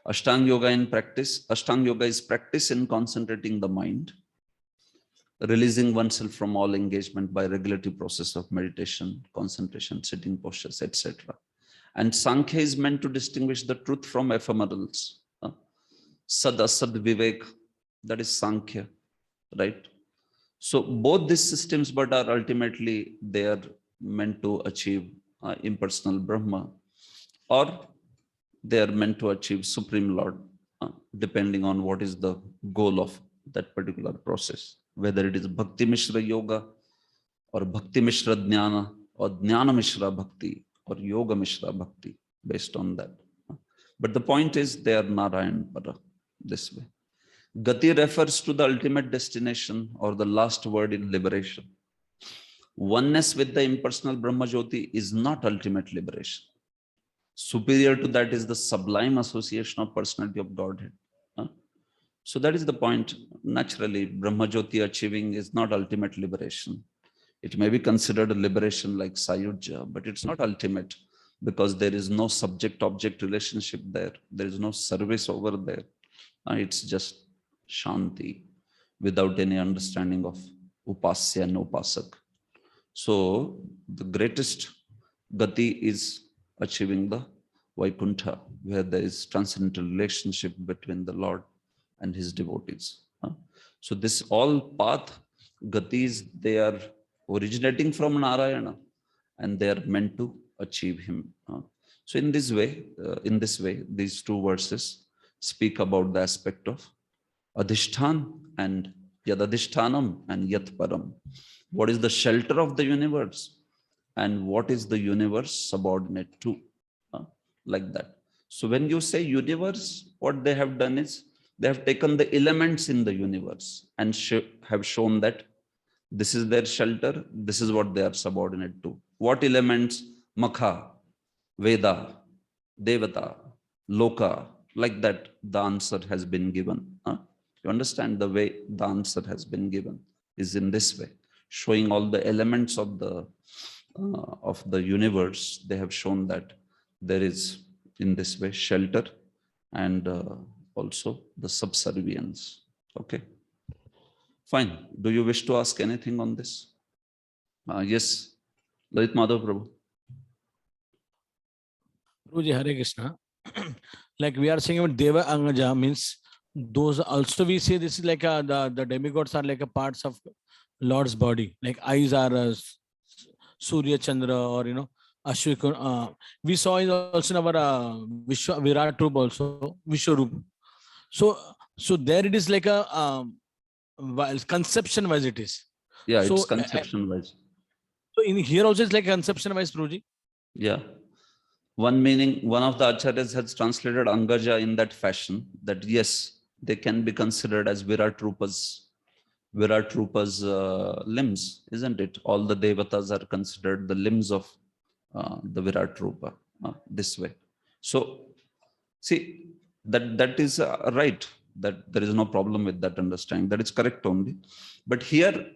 Ashtanga Yoga is practice in concentrating the mind, releasing oneself from all engagement by regulatory process of meditation, concentration, sitting postures, etc. And Sankhya is meant to distinguish the truth from ephemerals. Sad Asad Vivek, that is Sankhya, right? So both these systems, but are ultimately they are meant to achieve impersonal Brahma, or they are meant to achieve Supreme Lord, depending on what is the goal of that particular process, whether it is Bhakti Mishra Yoga or Bhakti Mishra Jnana or Jnana Mishra Bhakti or Yoga Mishra Bhakti, based on that. But the point is they are Narayan Para, this way. Gati refers to the ultimate destination or the last word in liberation. Oneness with the impersonal Brahma Jyoti is not ultimate liberation. Superior to that is the sublime association of personality of Godhead. So that is the point. Naturally, Brahma Jyoti achieving is not ultimate liberation. It may be considered a liberation like Sayujya, but it's not ultimate, because there is no subject-object relationship there. There is no service over there. It's just Shanti without any understanding of Upasya and Upasak. So the greatest Gati is achieving the Vaikuntha, where there is transcendental relationship between the Lord and his devotees. So this all path, Gatis, they are originating from Narayana, and they are meant to achieve him. So in this way, these two verses speak about the aspect of Adhishtan and Yadadhishtanam and Yat Param. What is the shelter of the universe and what is the universe subordinate to? Like that. So when you say universe, what they have done is they have taken the elements in the universe and have shown that this is their shelter, this is what they are subordinate to. What elements? Makha, Veda, Devata, Loka, like that the answer has been given. You understand the way the answer has been given is in this way, showing all the elements of the universe. They have shown that there is in this way shelter and also the subservience. Okay, fine. Do you wish to ask anything on this? Yes, Lalit Madhav Prabhu. Guruji, Hare Krishna. Like we are saying about Deva Angaja means those also we say this is like the demigods are like a parts of Lord's body. Like eyes are Surya Chandra or Ashwikun. We saw it also in our Virat Rup also, Vishwarup. So there it is like a conception wise it is. Yeah, So, it's conception wise. So in here also it's like conception wise, Guruji. Yeah. One meaning, one of the acharyas has translated Angaja in that fashion, that yes, they can be considered as Virat Rupa's limbs, isn't it? All the devatas are considered the limbs of the Virat Rupa, this way. So, see, that is right, that there is no problem with that understanding. That is correct only. But here,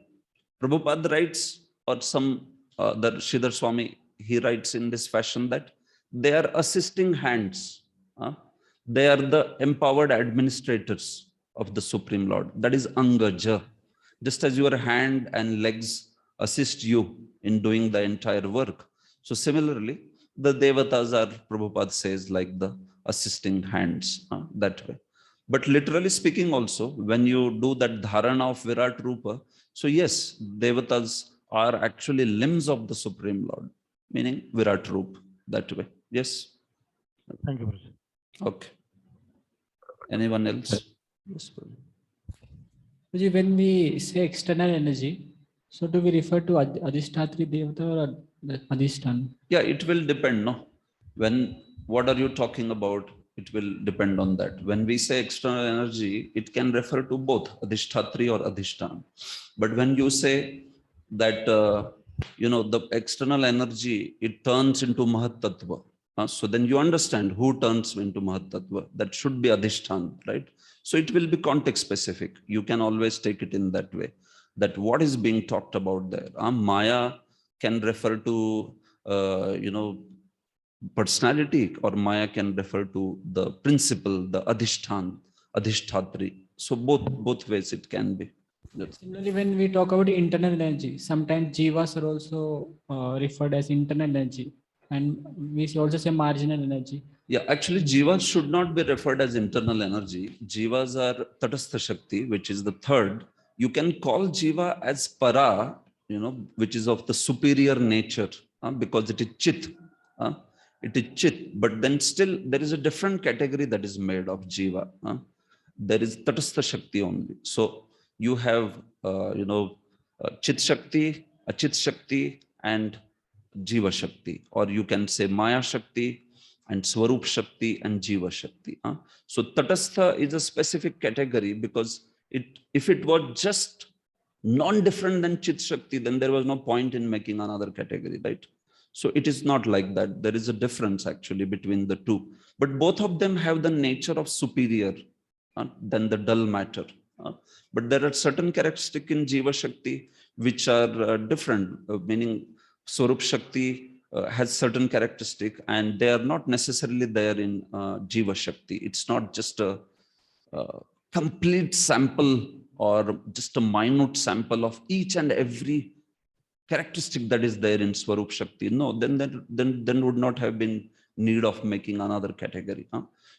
Prabhupada writes, or the Sridhar Swami, he writes in this fashion that they are assisting hands. They are the empowered administrators of the Supreme Lord. That is Angaja. Just as your hand and legs assist you in doing the entire work. So similarly, the Devatas are, Prabhupada says, like the assisting hands, that way. But literally speaking also, when you do that dharana of Virat Rupa, so yes, Devatas are actually limbs of the Supreme Lord, meaning Virat Rupa, that way. Yes? Thank you, Guruji. Okay. Anyone else? Yes, Guruji, when we say external energy, so do we refer to Adhishtatri Devata or Adhishtan? Yeah, it will depend, no? What are you talking about? It will depend on that. When we say external energy, it can refer to both Adhishtatri or Adhishtan. But when you say that, the external energy, it turns into Mahat Tattva. So then you understand who turns into Mahat Tattva. That should be Adhishtan, right? So it will be context specific. You can always take it in that way. That what is being talked about there. Maya can refer to, personality, or Maya can refer to the principle, the Adhishtan, Adhishtatri. So both ways it can be. Similarly, when we talk about internal energy, sometimes jivas are also referred as internal energy. And we also say marginal energy. Yeah, actually, jivas should not be referred as internal energy. Jivas are tatastha shakti, which is the third. You can call jiva as para, which is of the superior nature, because it is chit. It is chit, but then still there is a different category that is made of jiva. There is tatastha shakti only. So you have, chit shakti, achit shakti, and jiva shakti, or you can say maya shakti and Swarup Shakti and Jiva Shakti. So Tatastha is a specific category because if it was just non-different than Chit Shakti, then there was no point in making another category, right? So it is not like that. There is a difference actually between the two. But both of them have the nature of superior than the dull matter. But there are certain characteristics in Jiva Shakti which are different, meaning Swarup Shakti has certain characteristic and they are not necessarily there in Jiva Shakti. It's not just a complete sample or just a minute sample of each and every characteristic that is there in Swarup Shakti. No, then would not have been need of making another category.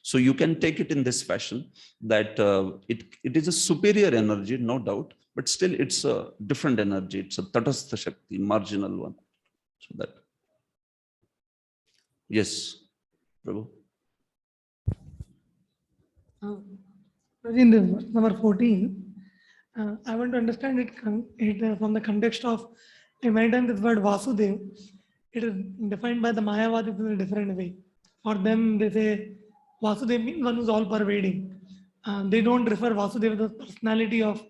So you can take it in this fashion that it is a superior energy, no doubt, but still it's a different energy. It's a Tatastha Shakti, marginal one. So that. Yes, Prabhu. In the verse number 14, I want to understand it from the context of many times this word Vasudev, it is defined by the Mayavadis in a different way. For them, they say Vasudev means one who's all pervading. They don't refer Vasudev as the personality of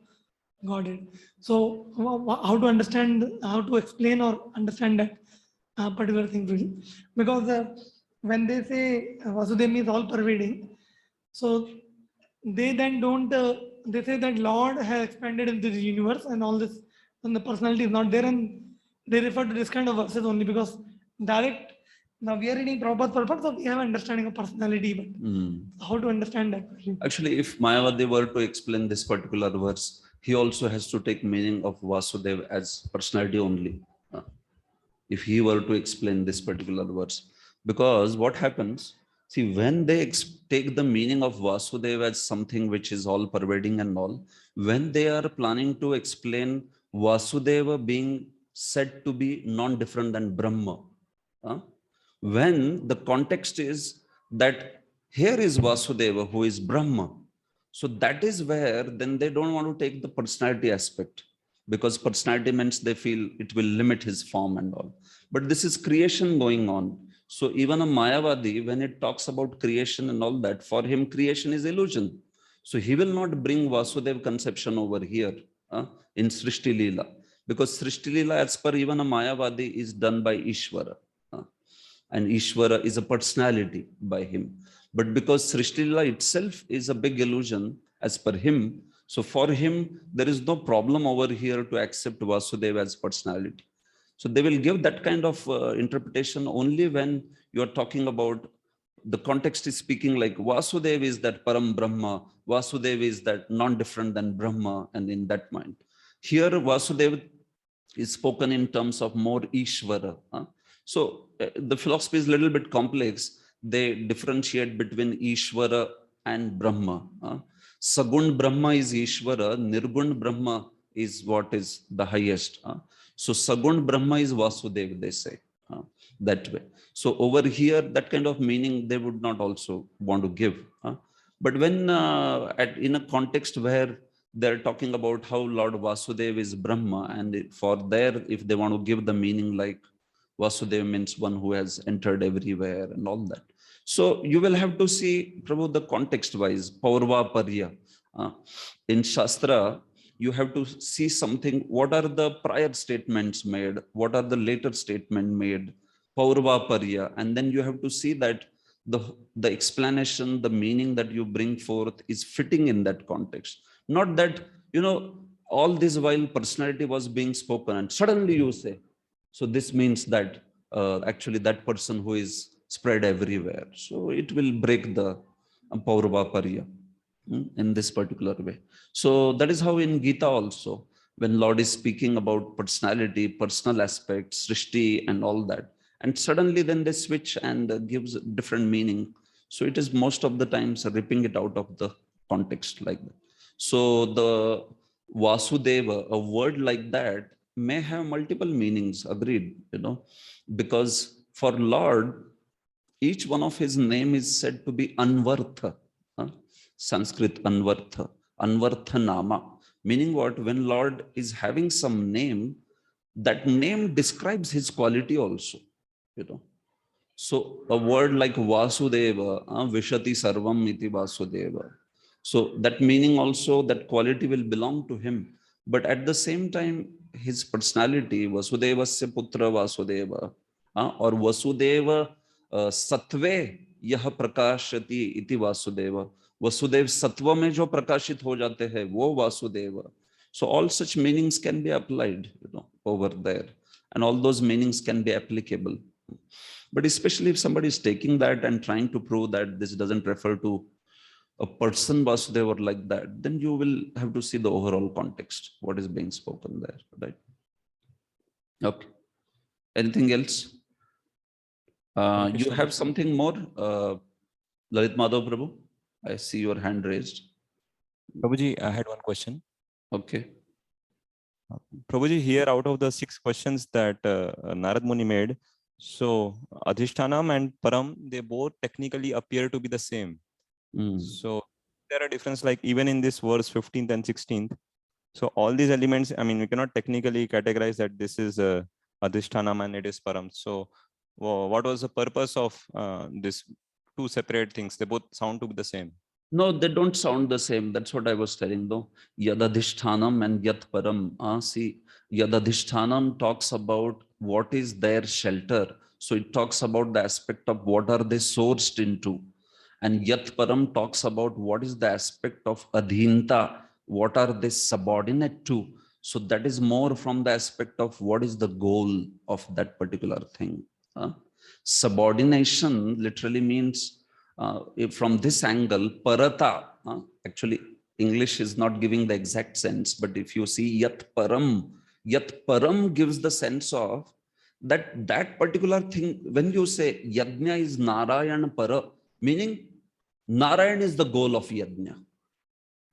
Godhead. So, how to understand, how to explain or understand that particular thing, really? Because when they say Vasudev means all pervading, so they then don't, they say that Lord has expanded into the universe and all this, and the personality is not there, and they refer to this kind of verses only because direct, now we are reading Prabhupada's purport, so we have understanding of personality, but how to understand that? Actually, if Mayavadi were to explain this particular verse, he also has to take meaning of Vasudev as personality only. If he were to explain this particular verse, because what happens, see, when they take the meaning of Vasudev as something which is all pervading and all, when they are planning to explain Vasudeva being said to be non-different than Brahma, when the context is that here is Vasudeva who is Brahma, so that is where then they don't want to take the personality aspect, because personality means they feel it will limit his form and all. But this is creation going on. So even a Mayavadi, when it talks about creation and all that, for him creation is illusion. So he will not bring Vasudev conception over here in Srishti Leela, because Srishti Leela, as per even a Mayavadi, is done by Ishvara. And Ishvara is a personality by him. But because Srishti Leela itself is a big illusion as per him, so for him, there is no problem over here to accept Vasudeva as personality. So they will give that kind of interpretation only when you are talking about, the context is speaking like Vasudeva is that Param Brahma, Vasudeva is that non-different than Brahma, and in that mind. Here Vasudeva is spoken in terms of more Ishvara. So the philosophy is a little bit complex. They differentiate between Ishvara and Brahma. Sagun Brahma is Ishvara, Nirgun Brahma is what is the highest. So Sagun Brahma is Vasudeva, they say, that way. So over here, that kind of meaning they would not also want to give. But when in a context where they're talking about how Lord Vasudeva is Brahma, and for there, if they want to give the meaning like Vasudeva means one who has entered everywhere and all that. So you will have to see, Prabhu, the context wise, Paurva Parya. In Shastra, you have to see something. What are the prior statements made? What are the later statement made? Paurva Parya. And then you have to see that the explanation, the meaning that you bring forth is fitting in that context. Not that, all this while personality was being spoken and suddenly you say, so this means that actually that person who is spread everywhere. So it will break the Paurva Parya in this particular way. So that is how in Gita also, when Lord is speaking about personality, personal aspects, Srishti and all that, and suddenly then they switch and gives different meaning. So it is most of the times ripping it out of the context like that. So the Vasudeva, a word like that may have multiple meanings, agreed, because for Lord, each one of his name is said to be Anvartha, Sanskrit Anvartha, Anvartha Nama, meaning what? When Lord is having some name, that name describes his quality also, So a word like Vasudeva, Vishati Sarvam iti Vasudeva. So that meaning also, that quality will belong to him. But at the same time, his personality, Vasudevasya Putra Vasudeva, or Vasudeva Satve Yah Prakashati iti Vasudeva. Vasudev Sattva mein jo prakashit ho jate hai, wo Vasudeva. So all such meanings can be applied, over there. And all those meanings can be applicable. But especially if somebody is taking that and trying to prove that this doesn't refer to a person Vasudeva or like that, then you will have to see the overall context, what is being spoken there, right? Okay. Anything else? You have something more, Lalit Madhav Prabhu? I see your hand raised. Prabhuji, I had one question. Okay. Prabhuji, here out of the 6 questions that Narad Muni made, so Adhishtanam and Param, they both technically appear to be the same. So there are difference, like even in this verse 15th and 16th. So all these elements, I mean, we cannot technically categorize that this is Adhishtanam and it is Param. So what was the purpose of this 2 separate things? They both sound to be the same. No, they don't sound the same. That's what I was telling though. Yadadhishtanam and Yat Param. See, Yadadhishtanam talks about what is their shelter. So it talks about the aspect of what are they sourced into. And Yat Param talks about what is the aspect of Adhinta. What are they subordinate to? So that is more from the aspect of what is the goal of that particular thing. Subordination literally means, from this angle, parata, actually English is not giving the exact sense, but if you see Yat Param gives the sense of that particular thing. When you say Yajna is Narayan Para, meaning Narayan is the goal of Yajna.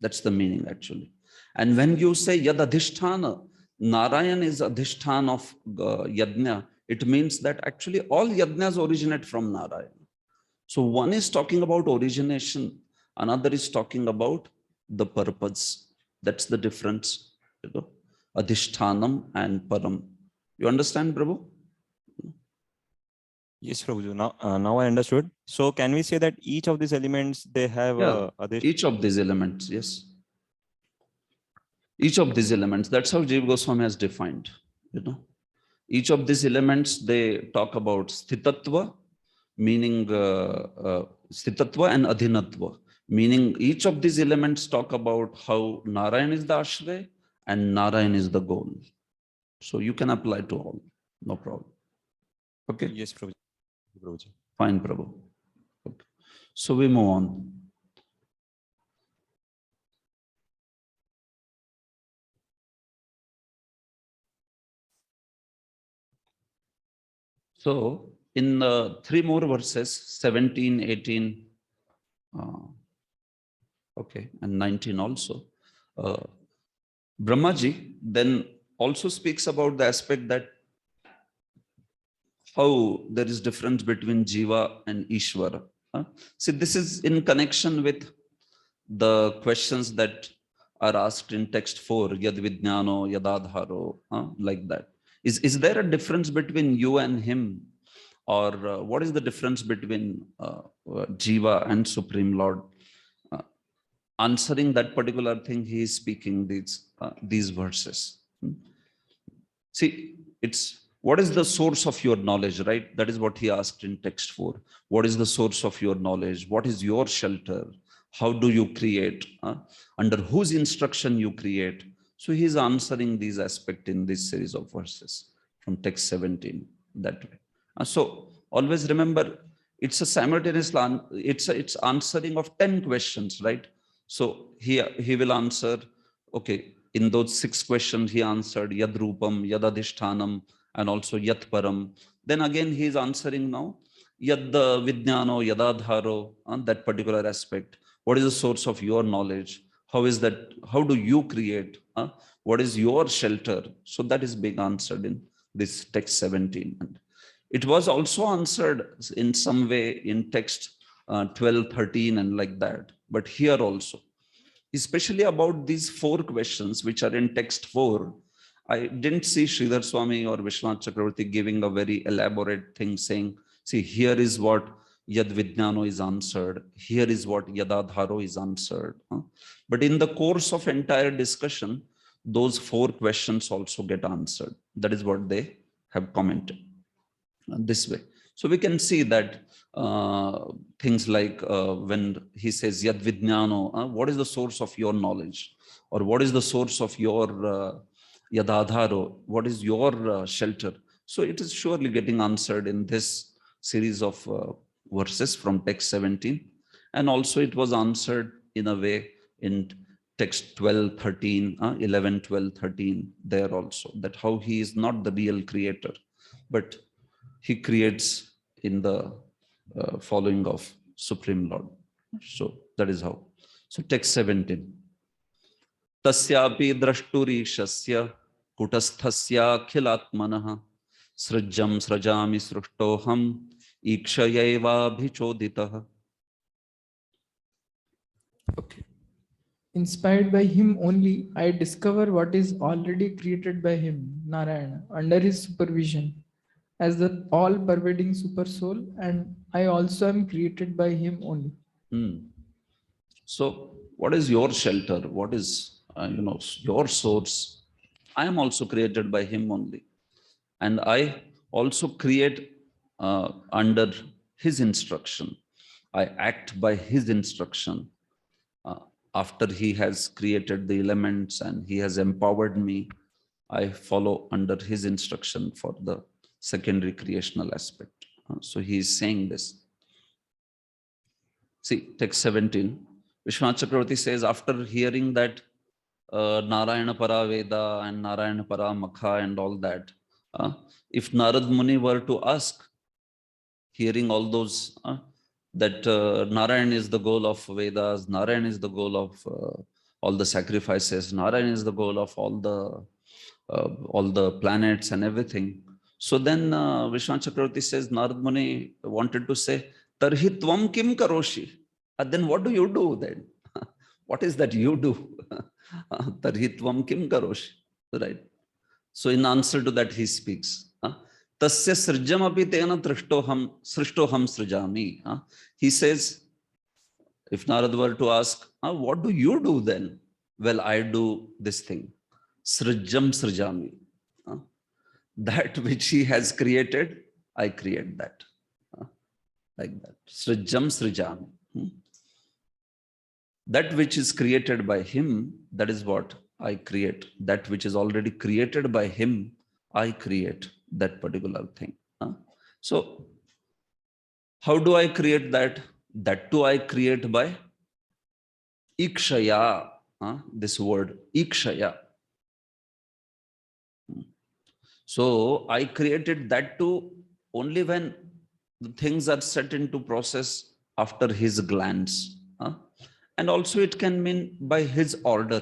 That's the meaning actually. And when you say Yad Adhisthana, Narayan is Adhishthana of Yajna, it means that actually all Yajnas originate from Narayan. So one is talking about origination, another is talking about the purpose. That's the difference, Adhishthanam and Param. You understand, Prabhu? Yes, Prabhuji. Now I understood. So can we say that each of these elements, they have each of these elements, yes. Each of these elements, that's how Jiva Goswami has defined, Each of these elements, they talk about Sthitatva, meaning Sthitatva and Adhinatva, meaning each of these elements talk about how Narayan is the Ashray and Narayan is the goal. So you can apply to all, no problem. Okay? Yes, Prabhuji. Fine, Prabhu. Okay. So we move on. So in 3 more verses, 17, 18, okay, and 19 also, Brahmaji then also speaks about the aspect that how there is difference between Jiva and Ishvara. See, this is in connection with the questions that are asked in text 4, Yad Vijnano, Yadadharo, like that. Is there a difference between you and him? Or what is the difference between Jiva and Supreme Lord? Answering that particular thing, he is speaking these verses. See, it's what is the source of your knowledge, right? That is what he asked in text 4. What is the source of your knowledge? What is your shelter? How do you create? Under whose instruction you create? So he's answering these aspects in this series of verses from text 17 that way. So always remember, it's a simultaneous, it's answering of 10 questions, right? So he will answer, okay, in those 6 questions he answered Yad Rupam, Yad Adhishtanam, and also Yat Param. Then again, he is answering now, Yad Vijnano Yadadharo, that particular aspect. What is the source of your knowledge? How is that? How do you create? What is your shelter? So that is being answered in this text 17. And it was also answered in some way in text 12, 13 and like that. But here also, especially about these 4 questions which are in text 4, I didn't see Sridhar Swami or Vishwanath Chakravarti giving a very elaborate thing saying, see, here is what Yad Vijnano is answered. Here is what Yadadharo is answered. But in the course of entire discussion, those 4 questions also get answered. That is what they have commented this way. So we can see that things like when he says Yad Vijnano, what is the source of your knowledge? Or what is the source of your Yadadharo? What is your shelter? So it is surely getting answered in this series of verses from text 17. And also it was answered in a way in text 12, 13, 11, 12, 13 there also, that how he is not the real creator, but he creates in the following of Supreme Lord. So that is how. So text 17. Tasyapi drashturishasya kutasthasya khilatmanah srajam srajami srushtoham ikshayeva bhichoditah. Okay. Inspired by him only, I discover what is already created by him, Narayana, under his supervision, as the all-pervading super soul, and I also am created by him only. So what is your shelter? What is your source? I am also created by him only, and I also create under his instruction. I act by his instruction. After he has created the elements and he has empowered me, I follow under his instruction for the secondary creational aspect. So he is saying this. See, text 17, Vishwanath Chakravarti says, after hearing that Narayana Para Veda and Narayana Para Makha and all that, if Narad Muni were to ask, hearing all those, that Narayan is the goal of Vedas, Narayan is the goal of all the sacrifices, Narayan is the goal of all the planets and everything. So then Vishwanath Chakravarti says, Narad Muni wanted to say, Tarhi tvam kim karoshi? Then what do you do then? What is that you do? Tarhi tvam kim karoshi? Right. So in answer to that, he speaks. Tasya srijam api tena srishtoham srijami. He says, if Narad were to ask, what do you do then? Well, I do this thing. Srijam srijami. That which he has created, I create that. Like that. Srijam srijami. That which is created by him, that is what I create. That which is already created by him, I create that particular thing. So how do I create that? That too I create by ikshaya. This word ikshaya. So I created that too only when the things are set into process after his glance. And also it can mean by his order,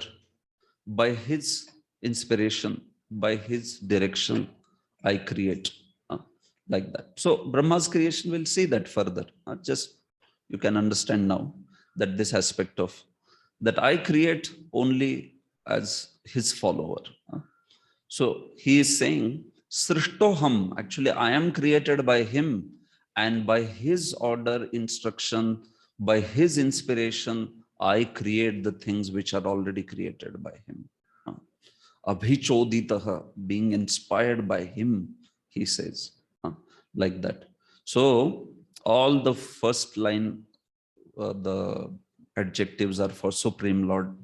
by his inspiration, by his direction, I create like that. So Brahma's creation, will see that further. Just you can understand now that this aspect of that I create only as his follower. So he is saying, Srishtoham, actually I am created by him, and by his order, instruction, by his inspiration, I create the things which are already created by him. Abhichoditaha, being inspired by him, he says, like that. So all the first line, the adjectives are for Supreme Lord.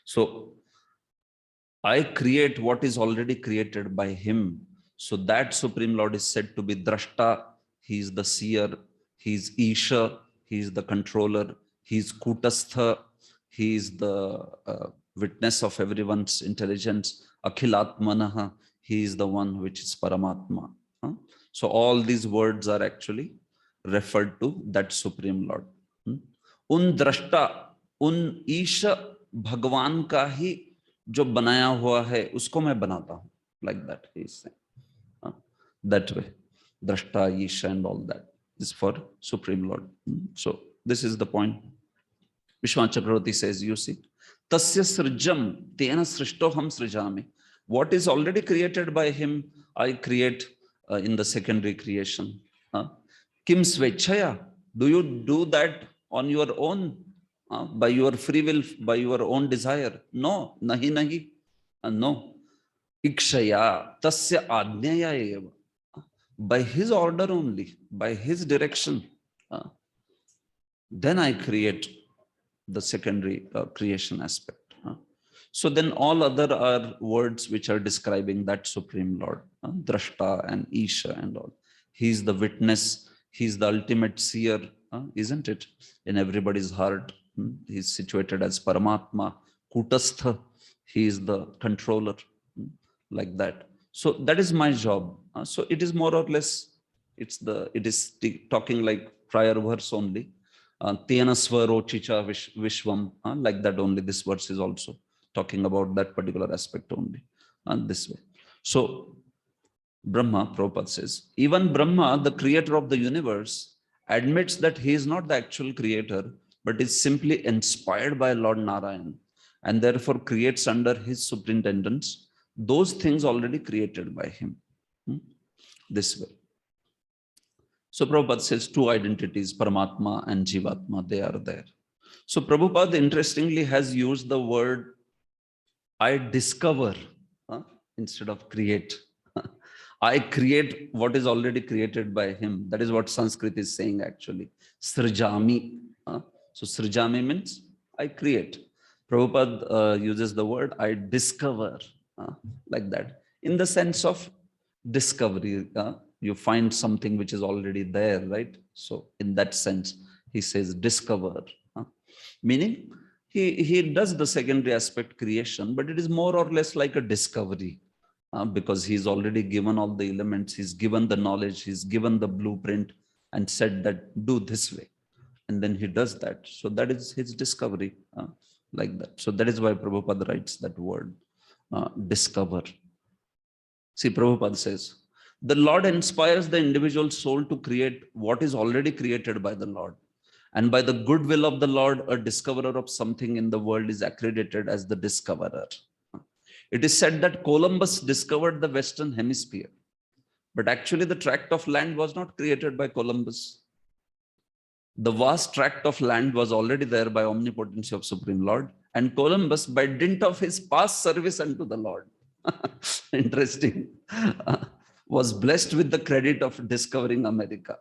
So I create what is already created by him. So that Supreme Lord is said to be Drashta. He is the seer. He is Isha. He is the controller. He is Kutastha. He is the witness of everyone's intelligence. Akhilatmanaha. He is the one which is Paramatma. So all these words are actually referred to that Supreme Lord. उन दृष्टा, उन ईश भगवान का ही जो बनाया हुआ है उसको मैं बनाता हूं. Like that he is saying. That way. Drashta, Isha and all that is for Supreme Lord. So this is the point. Vishwan Chakravarti says, you see, Tasya srijam tena srishtoham srijami. What is already created by him, I create in the secondary creation. Kim svechaya? Do you do that on your own, by your free will, by your own desire? No, nahi nahi. No. Ikshaya tasya adnyaya eva. By his order only, by his direction, then I create the secondary creation aspect. So then all other are words which are describing that Supreme Lord, Drashta and Isha and all. He is the witness, he is the ultimate seer, isn't it? In everybody's heart, he is situated as Paramatma, Kutastha, he is the controller, like that. So that is my job. So it is more or less, it is talking like prior verse only. Tena svaro chicha vishvam, like that only. This verse is also talking about that particular aspect only, this way. So Brahma, Prabhupada says, even Brahma, the creator of the universe, admits that he is not the actual creator, but is simply inspired by Lord Narayan, and therefore creates under his superintendence those things already created by him. This way. So Prabhupada says two identities, Paramatma and Jivatma, they are there. So Prabhupada interestingly has used the word I discover instead of create. I create what is already created by him. That is what Sanskrit is saying actually. Srijami. So Srijami means I create. Prabhupada uses the word I discover, like that, in the sense of discovery. You find something which is already there, right? So in that sense, he says discover, meaning he does the secondary aspect creation, but it is more or less like a discovery, because he's already given all the elements, he's given the knowledge, he's given the blueprint and said that do this way. And then he does that. So that is his discovery, like that. So that is why Prabhupada writes that word, discover. See, Prabhupada says, the Lord inspires the individual soul to create what is already created by the Lord. And by the goodwill of the Lord, a discoverer of something in the world is accredited as the discoverer. It is said that Columbus discovered the Western Hemisphere, but actually the tract of land was not created by Columbus. The vast tract of land was already there by omnipotency of Supreme Lord, and Columbus, by dint of his past service unto the Lord, interesting, was blessed with the credit of discovering America.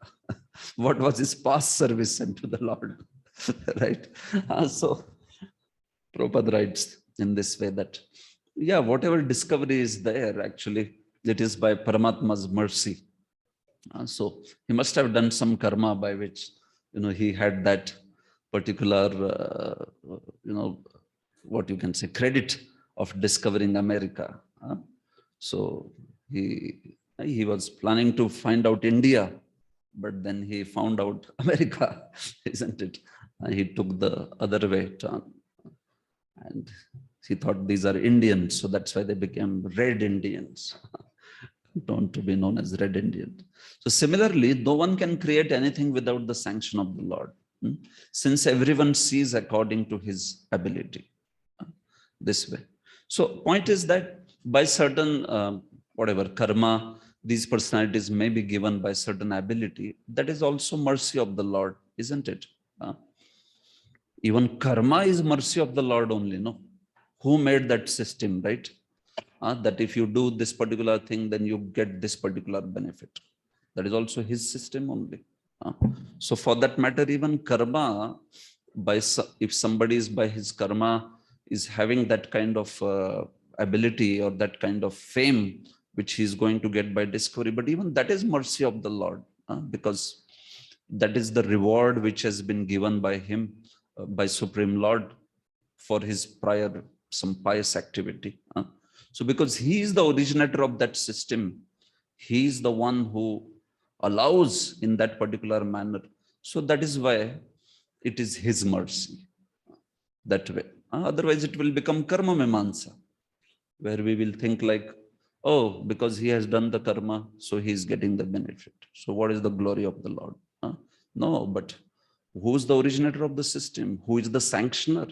What was his past service unto the Lord, right? So Prabhupada writes in this way that, yeah, whatever discovery is there, actually, it is by Paramatma's mercy. So he must have done some karma by which, he had that particular, what you can say, credit of discovering America. So he was planning to find out India, but then he found out America, isn't it? He took the other way turn, and he thought these are Indians, so that's why they became Red Indians, known to be known as Red Indians. So similarly, no one can create anything without the sanction of the Lord, since everyone sees according to his ability, this way. So point is that by certain, whatever karma, these personalities may be given by certain ability, that is also mercy of the Lord, isn't it? Even karma is mercy of the Lord only, no? Who made that system, right? That if you do this particular thing, then you get this particular benefit. That is also his system only. So for that matter, even karma, if somebody is by his karma is having that kind of ability or that kind of fame, which he is going to get by discovery, but even that is mercy of the Lord, because that is the reward which has been given by him, by Supreme Lord, for his prior, some pious activity. So because he is the originator of that system, he is the one who allows in that particular manner. So that is why it is his mercy that way. Otherwise, it will become karma mimansa, where we will think like, oh, because he has done the karma, so he is getting the benefit. So what is the glory of the Lord? No, but who is the originator of the system? Who is the sanctioner?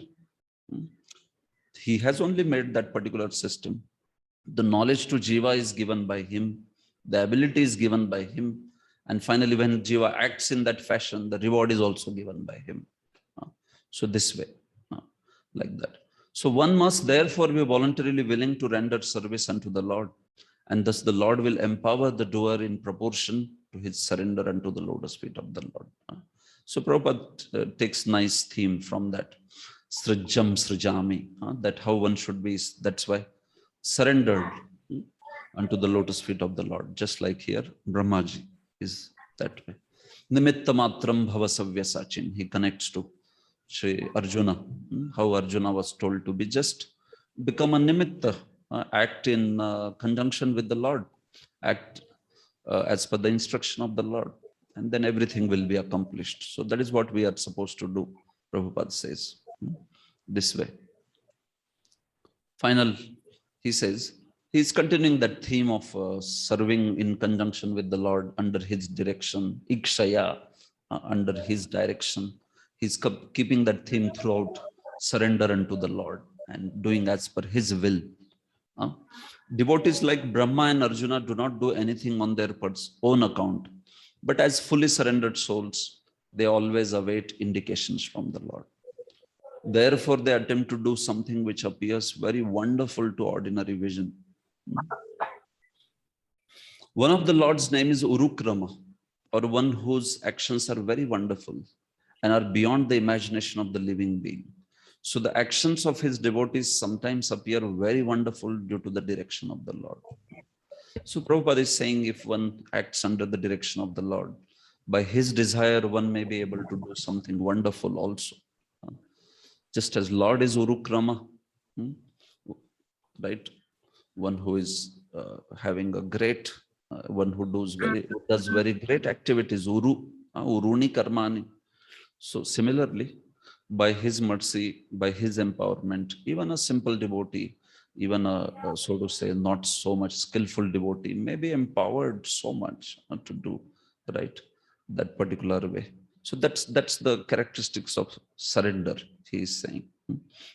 He has only made that particular system. The knowledge to Jiva is given by him. The ability is given by him. And finally, when Jiva acts in that fashion, the reward is also given by him. So this way, like that. So one must therefore be voluntarily willing to render service unto the Lord. And thus the Lord will empower the doer in proportion to his surrender unto the lotus feet of the Lord. So Prabhupada takes nice theme from that. Srijam Srijami, that how one should be, that's why surrendered unto the lotus feet of the Lord, just like here, Brahmaji is that way. Nimitta matram bhavasavya sachin, he connects to Shri Arjuna, how Arjuna was told to be just become a nimitta, act in conjunction with the Lord, act as per the instruction of the Lord, and then everything will be accomplished. So that is what we are supposed to do, Prabhupada says, this way. Final, he says, he's continuing that theme of serving in conjunction with the Lord under his direction, ikshaya, under his direction. He's keeping that theme throughout, surrender unto the Lord and doing as per his will. Devotees like Brahma and Arjuna do not do anything on their own account, but as fully surrendered souls, they always await indications from the Lord. Therefore, they attempt to do something which appears very wonderful to ordinary vision. One of the Lord's name is Urukrama, or one whose actions are very wonderful and are beyond the imagination of the living being. So the actions of his devotees sometimes appear very wonderful due to the direction of the Lord. So Prabhupada is saying if one acts under the direction of the Lord, by his desire, one may be able to do something wonderful also. Just as Lord is Urukrama, right? One who is having a great, one who does very great activities, Uruni Karmani. So similarly, by his mercy, by his empowerment, even a simple devotee, even a so to say, not so much skillful devotee may be empowered so much to do, right, that particular way. So that's the characteristics of surrender, he is saying,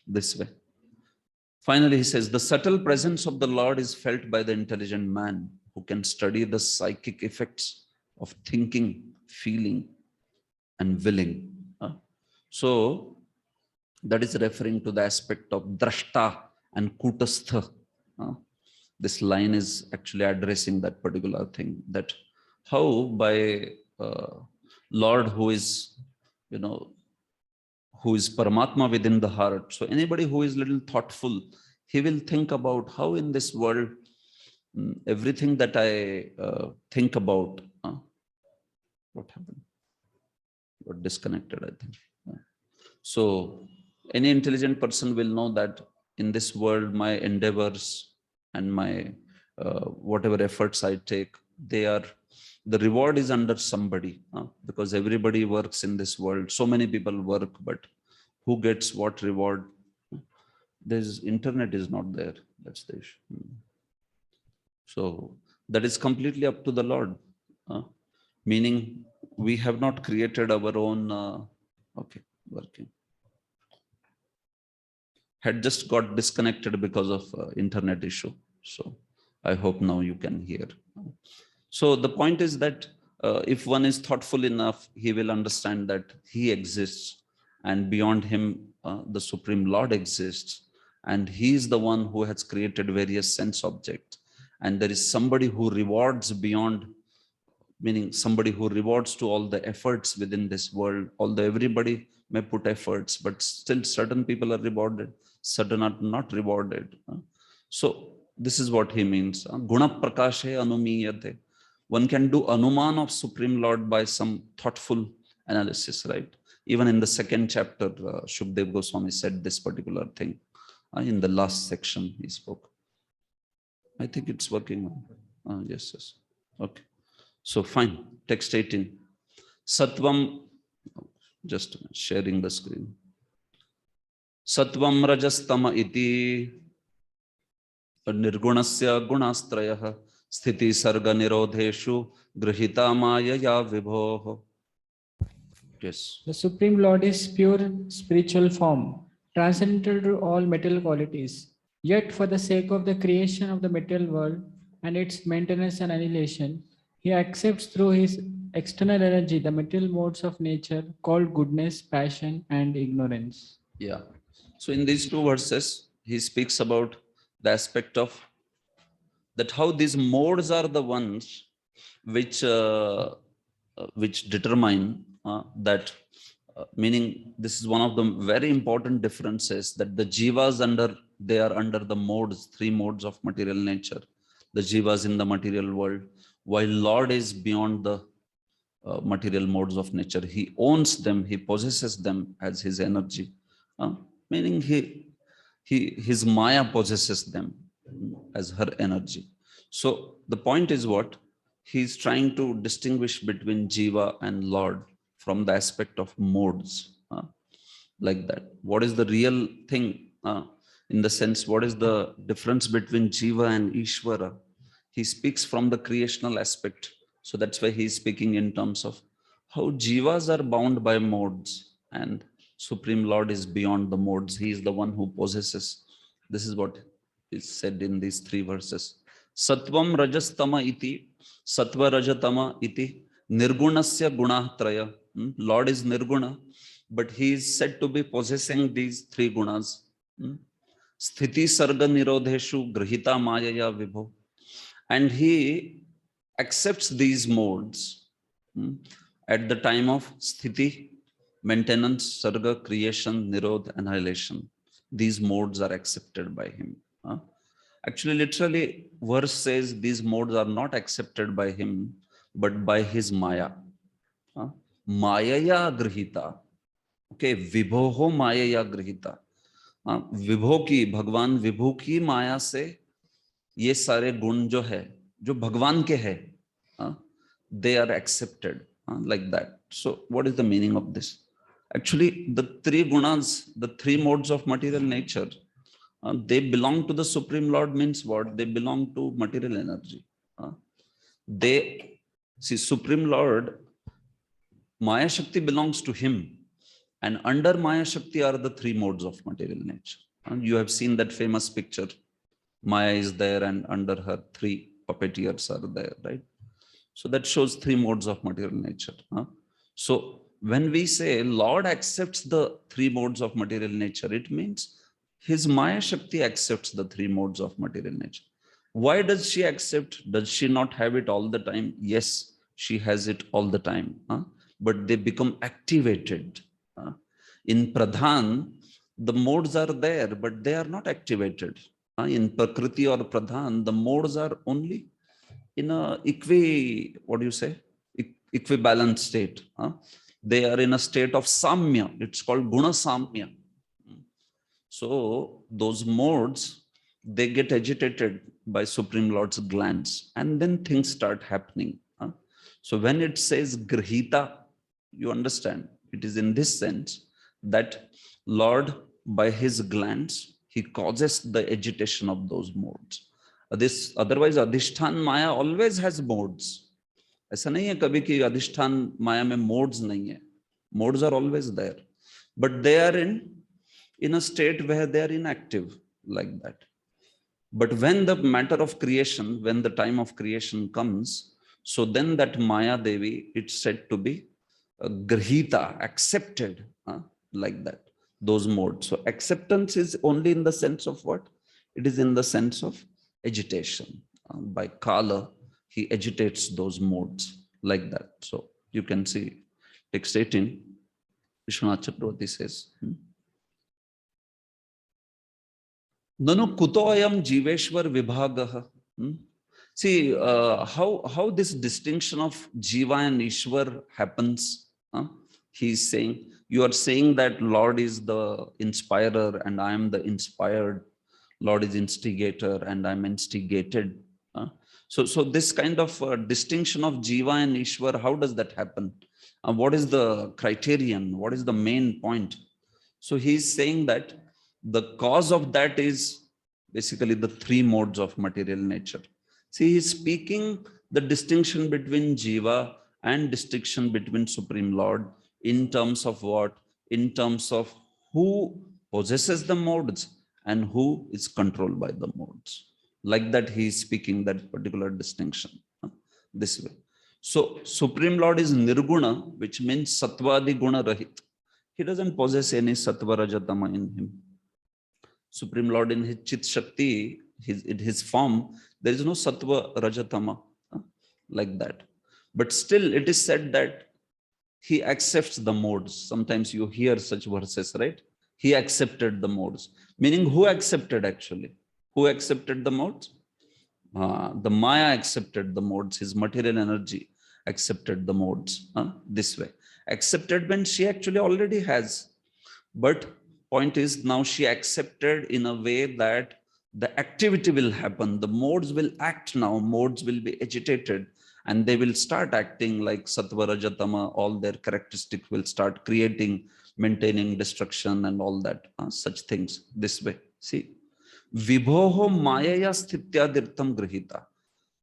this way. Finally, he says, the subtle presence of the Lord is felt by the intelligent man who can study the psychic effects of thinking, feeling, and willing. So that is referring to the aspect of drashta and kutastha. This line is actually addressing that particular thing, that how by Lord who is, who is Paramatma within the heart. So anybody who is little thoughtful, he will think about how in this world, everything that I think about, what happened? Got disconnected, I think. So any intelligent person will know that in this world, my endeavors and my whatever efforts I take, the reward is under somebody, because everybody works in this world. So many people work, but who gets what reward? There's internet is not there. That's the issue. So that is completely up to the Lord. Meaning we have not created our own, okay, working. Had just got disconnected because of internet issue. So I hope now you can hear. So the point is that if one is thoughtful enough, he will understand that he exists, and beyond him, the Supreme Lord exists, and he is the one who has created various sense objects. And there is somebody who rewards beyond, meaning somebody who rewards to all the efforts within this world. Although everybody may put efforts, but still certain people are rewarded, certain are not rewarded. So this is what he means. Guna prakashe anumiyate. One can do anuman of Supreme Lord by some thoughtful analysis, right? Even in the second chapter, Shukdev Goswami said this particular thing. In the last section, he spoke. I think it's working. Yes. Okay. So fine, text 18. Sattvam, just sharing the screen. Sattvam rajastama iti nirgunasya gunastrayah sthiti sarga nirodheshu grihita maya vibhoh. Yes. The Supreme Lord is pure spiritual form, transcendental to all material qualities. Yet, for the sake of the creation of the material world and its maintenance and annihilation, he accepts through his external energy the material modes of nature called goodness, passion, and ignorance. Yeah. So in these two verses, he speaks about the aspect of that how these modes are the ones which determine that. Meaning, this is one of the very important differences, that the jivas they are under the modes, three modes of material nature. The jivas in the material world, while Lord is beyond the material modes of nature. He owns them, he possesses them as his energy. Meaning his Maya possesses them as her energy. So the point is what? He's trying to distinguish between Jiva and Lord from the aspect of modes, like that. What is the real thing? In the sense, what is the difference between Jiva and Ishvara? He speaks from the creational aspect. So that's why he's speaking in terms of how Jivas are bound by modes and Supreme Lord is beyond the modes. He is the one who possesses. This is what is said in these three verses. Sattvam rajastama iti, sattva rajatama iti, nirgunasya gunatraya. Lord is nirguna, but he is said to be possessing these three gunas. Sthiti sarga nirodheshu grihita mayaya vibho. And he accepts these modes at the time of sthiti, maintenance, sarga, creation, nirod, annihilation. These modes are accepted by him. Actually, literally, verse says these modes are not accepted by him, but by his Maya. Mayaya grihita. Okay, vibhoho mayaya grihita. विभो की, भगवान विभु की माया से ये सारे गुण जो है, जो भगवान के है, they are accepted like that. So what is the meaning of this? Actually, the three gunas, the three modes of material nature, they belong to the Supreme Lord. Means what? They belong to material energy. They see, Supreme Lord, Maya Shakti belongs to him. And under Maya Shakti are the three modes of material nature. You have seen that famous picture. Maya is there and under her three puppeteers are there, right? So that shows three modes of material nature. So when we say Lord accepts the three modes of material nature, it means his Maya Shakti accepts the three modes of material nature. Why does she accept? Does she not have it all the time? Yes, she has it all the time. But they become activated. In Pradhan, the modes are there, but they are not activated. In Prakriti or Pradhan, the modes are only in a equivalent state. They are in a state of Samya. It's called Guna Samya. So those modes, they get agitated by Supreme Lord's glance, and then things start happening. So when it says Grihita, you understand, it is in this sense that Lord, by his glance, he causes the agitation of those modes. This otherwise Adhishthan Maya always has modes. ऐसा नहीं है कभी कि अधिष्ठान माया में modes नहीं है. Modes are always there, but they are in a state where they are inactive, like that. But when the matter of creation, when the time of creation comes, so then that Maya Devi, it's said to be grihita, accepted, like that, those modes. So acceptance is only in the sense of what? It is in the sense of agitation. By Kala, he agitates those modes like that. So you can see text 18, Vishwanath Chakravarti says, Nanu kuto ayam jiveshwar vibhagah. See how this distinction of Jiva and Ishwar happens. He's saying, you are saying that Lord is the inspirer and I am the inspired. Lord is instigator and I'm instigated. So this kind of distinction of Jiva and Ishwar, how does that happen? What is the criterion? What is the main point? So he's saying that the cause of that is basically the three modes of material nature. See, he's speaking the distinction between Jiva and distinction between Supreme Lord in terms of what? In terms of who possesses the modes and who is controlled by the modes. Like that, he is speaking that particular distinction this way. So Supreme Lord is Nirguna, which means Satvadi Guna Rahit. He doesn't possess any Sattva Rajatama in him. Supreme Lord in his Chit Shakti, in his form, there is no Sattva Rajatama like that. But still it is said that he accepts the modes. Sometimes you hear such verses, right? He accepted the modes. Meaning who accepted actually? Who accepted the modes? The Maya accepted the modes. His material energy accepted the modes this way. Accepted when she actually already has. But point is now she accepted in a way that the activity will happen. The modes will act now. Modes will be agitated and they will start acting like Sattva, Rajatama. All their characteristics will start creating, maintaining destruction and all that, such things this way. See, Vibhoho Mayaya Sthityadirtam Grihita.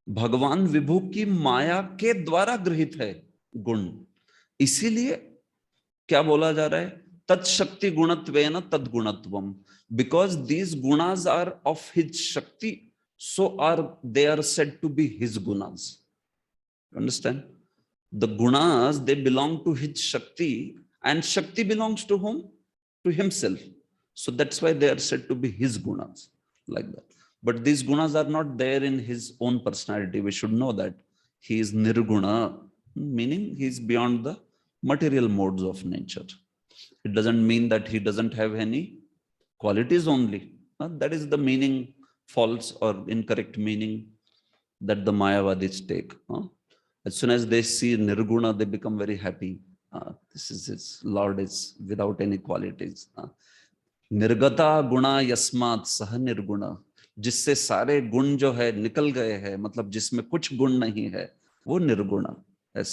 भगवान विभु की माया के द्वारा गृहित है गुण, इसीलिए क्या बोला जा रहा है? तत्शक्ति गुणत्वेन तद्गुणत्वम. Because these gunas are of his Shakti, so they are said to be his gunas. Understand? The gunas, they belong to his Shakti, and Shakti belongs to whom? To himself. So that's why they are said to be his gunas, like that. But these gunas are not there in his own personality. We should know that he is nirguna, meaning he is beyond the material modes of nature. It doesn't mean that he doesn't have any qualities only. That is the meaning, false or incorrect meaning that the Mayavadis take. As soon as they see nirguna, they become very happy. This is his Lord is without any qualities. Nirgata guna yasmat sah nirguna. जिससे सारे गुण जो है निकल गए हैं, मतलब जिसमें कुछ गुण नहीं है, वो निर्गुण है.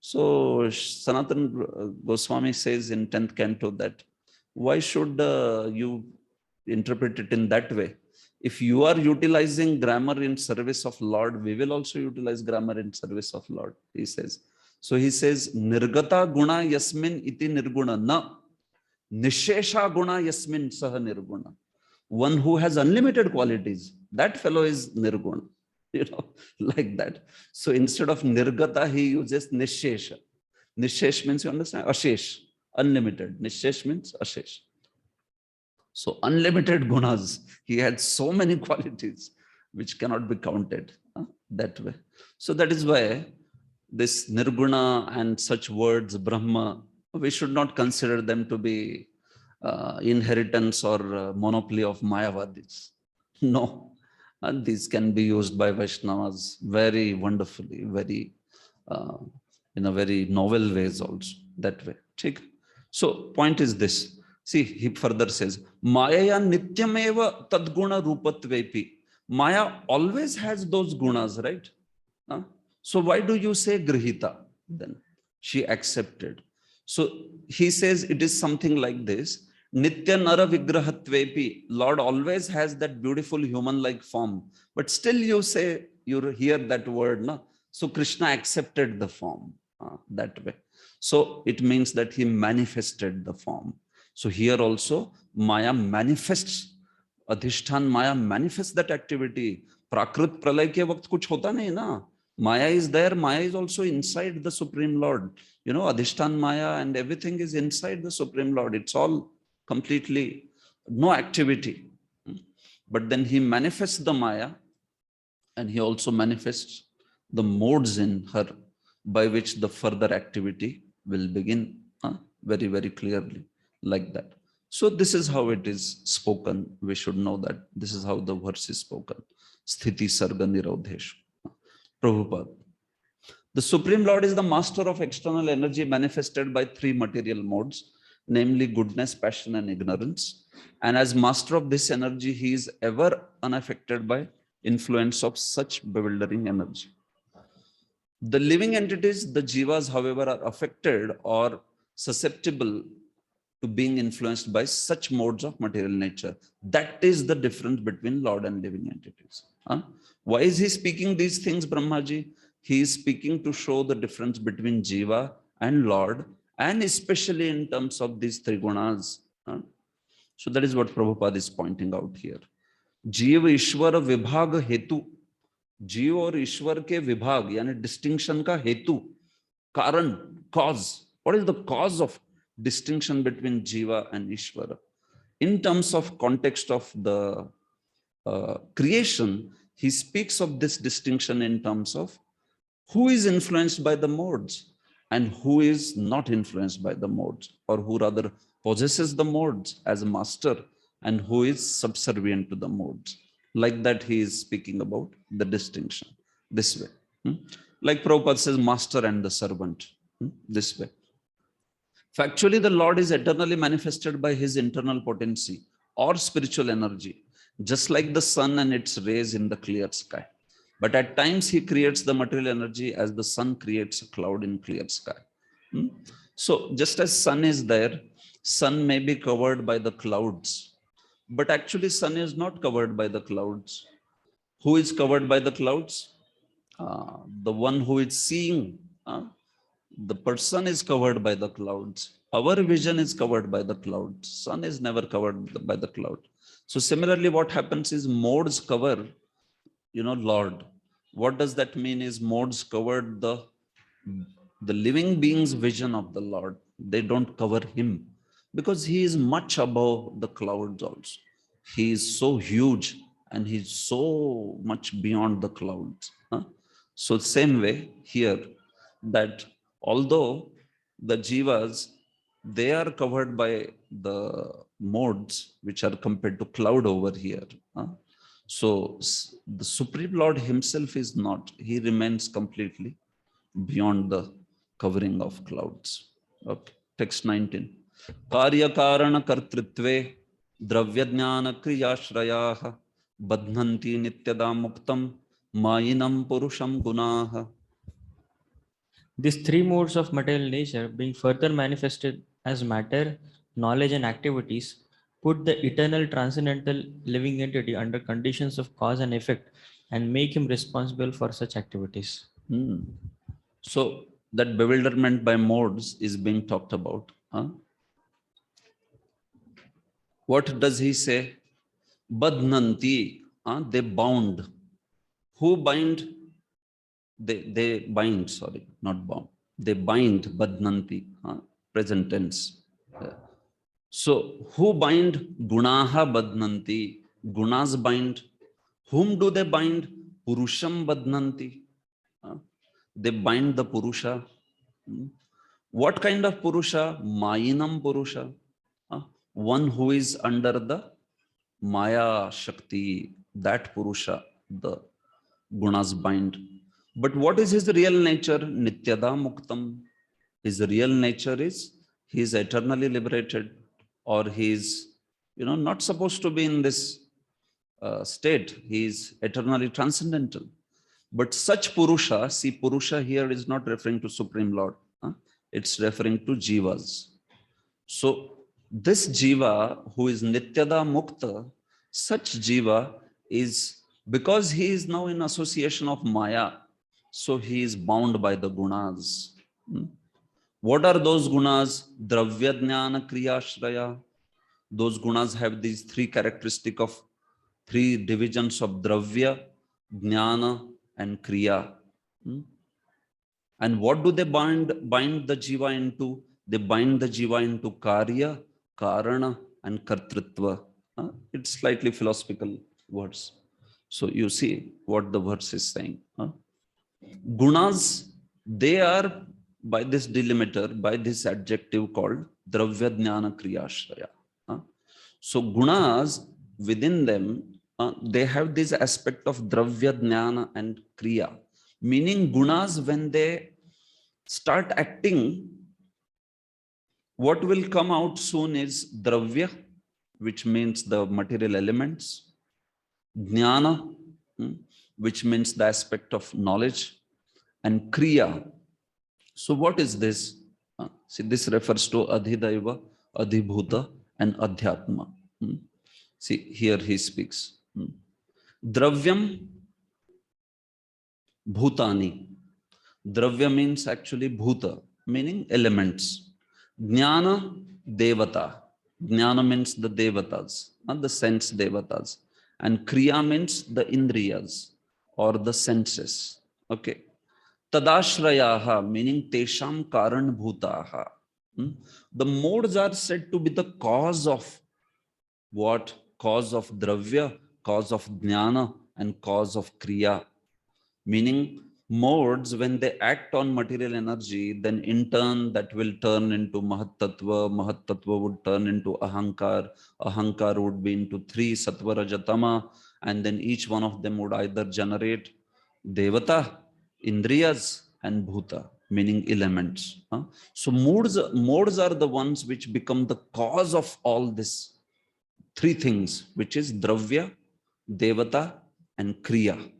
So Sanatana Goswami says in 10th canto that why should you interpret it in that way? If you are utilizing grammar in service of Lord, we will also utilize grammar in service of Lord, he says. So he says, Nirgata guna yasmin iti nirguna na nishesha guna yasmin saha nirguna. One who has unlimited qualities, that fellow is nirguna, like that. So instead of nirgata, he uses nishesha. Nishesh means, you understand, ashesh, unlimited. Nishesh means ashesh. So unlimited gunas, he had so many qualities which cannot be counted that way. So that is why this nirguna and such words, Brahma, we should not consider them to be inheritance or monopoly of Mayavadis. No, and these can be used by Vaishnavas very wonderfully, very in a very novel ways also, that way. So point is this. See, he further says, Maya nityameva tadguna rupatvepi. Maya always has those gunas, right? So why do you say grihita then? She accepted. So he says it is something like this. Nitya Nara Vigrahatvepi, Lord always has that beautiful human-like form, but still you say, you hear that word, no? So Krishna accepted the form that way. So it means that he manifested the form. So here also Maya manifests, Adhishtan Maya manifests that activity. Prakrit Pralay ke waqt kuch hota nahi na. Maya is there, Maya is also inside the Supreme Lord. You know, Adhishtan Maya and everything is inside the Supreme Lord. It's all completely no activity. But then he manifests the Maya and he also manifests the modes in her by which the further activity will begin very, very clearly like that. So this is how it is spoken. We should know that this is how the verse is spoken. Sthiti Sarga Nirodheshu. Prabhupada. The Supreme Lord is the master of external energy manifested by three material modes, namely goodness, passion, and ignorance. And as master of this energy, he is ever unaffected by influence of such bewildering energy. The living entities, the jivas, however, are affected or susceptible to being influenced by such modes of material nature. That is the difference between Lord and living entities. Why is he speaking these things, Brahmaji? He is speaking to show the difference between jiva and Lord, and especially in terms of these three gunas. So that is what Prabhupada is pointing out here. जीव ईश्वर विभाग हेतु, जीव और ईश्वर के विभाग यानी distinction का हेतु, कारण, cause. What is the cause of distinction between jiva and Ishvara? In terms of context of the creation, he speaks of this distinction in terms of who is influenced by the modes and who is not influenced by the modes, or who rather possesses the modes as a master and who is subservient to the modes. Like that, he is speaking about the distinction this way. Like Prabhupada says, master and the servant, this way. Factually, the Lord is eternally manifested by his internal potency or spiritual energy, just like the sun and its rays in the clear sky. But at times he creates the material energy as the sun creates a cloud in clear sky. So just as sun is there, sun may be covered by the clouds, but actually sun is not covered by the clouds. Who is covered by the clouds? The one who is seeing. The person is covered by the clouds. Our vision is covered by the clouds. Sun is never covered by the cloud. So similarly, what happens is modes cover, Lord. What does that mean is modes covered the living being's vision of the Lord. They don't cover him because he is much above the clouds also. He is so huge and he's so much beyond the clouds. So same way here, that although the jivas, they are covered by the modes which are compared to cloud over here. So the Supreme Lord himself is not, he remains completely beyond the covering of clouds. Okay, text 19. Karya karana kartritve dravya jnana kriyashrayaha badhanti nityada muktam mayinam purusham gunaha. These three modes of material nature, being further manifested as matter, knowledge, and activities, put the eternal transcendental living entity under conditions of cause and effect and make him responsible for such activities. So that bewilderment by modes is being talked about. What does he say? Badnanti, they bound. Who bind? They bind, sorry, not bound. They bind, badnanti, present tense. So who bind? Gunaha badnanti. Gunas bind. Whom do they bind? Purusham badnanti. They bind the Purusha. What kind of Purusha? Mayinam Purusha. One who is under the Maya Shakti, that Purusha, the Gunas bind. But what is his real nature? Nityada Muktam. His real nature is he is eternally liberated, or he is, not supposed to be in this state. He is eternally transcendental. But such Purusha, see, Purusha here is not referring to Supreme Lord. It's referring to Jivas. So this Jiva who is Nityada Mukta, such Jiva is, because he is now in association of Maya, so he is bound by the Gunas. What are those Gunas? Dravya Jnana Kriya Shraya. Those Gunas have these three characteristics of three divisions of Dravya, Jnana, and Kriya. And what do they bind the Jiva into? They bind the Jiva into Karya, Karana, and Kartritva. It's slightly philosophical words. So you see what the verse is saying. Gunas, they are by this delimiter, by this adjective called Dravya Jnana Kriya Shraya. So Gunas, within them, they have this aspect of Dravya, Jnana, and Kriya. Meaning Gunas, when they start acting, what will come out soon is Dravya, which means the material elements, Jnana, which means the aspect of knowledge, and Kriya. So what is this? See, this refers to Adhidaiva, Adhibhuta, and Adhyatma. See, here he speaks. Dravyam Bhutani. Dravya means actually Bhuta, meaning elements. Jnana Devata. Jnana means the Devatas, not the sense Devatas. And Kriya means the Indriyas or the senses. Okay. Tadashrayaha, meaning Tesham Karan Bhutaha. The modes are said to be the cause of what? Cause of Dravya, cause of Jnana, and cause of Kriya. Meaning, modes, when they act on material energy, then in turn that will turn into Mahattattva. Mahattattva would turn into Ahankar. Ahankar would be into 3 Sattva, Rajatama, and then each one of them would either generate Devata, Indriyas, and Bhuta, meaning elements. So modes are the ones which become the cause of all this 3 things, which is Dravya, Devata, and Kriya.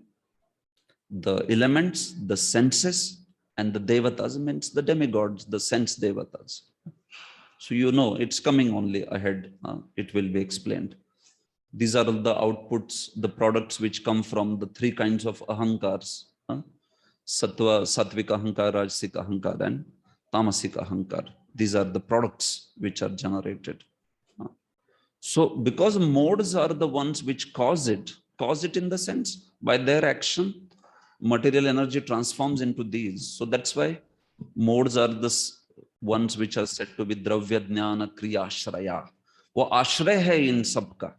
The elements, the senses, and the Devatas means the demigods, the sense Devatas. So you know, it's coming only ahead. It will be explained. These are the outputs, the products which come from the 3 kinds of ahankars. Sattva, Sattvika Ahankar, Rajasika Ahankar, and Tamasika Ahankar. These are the products which are generated. So because modes are the ones which cause it in the sense, by their action, material energy transforms into these. So that's why modes are the ones which are said to be Dravya, Jnana, Kriya, Ashraya. वो आश्रय है इन सबका,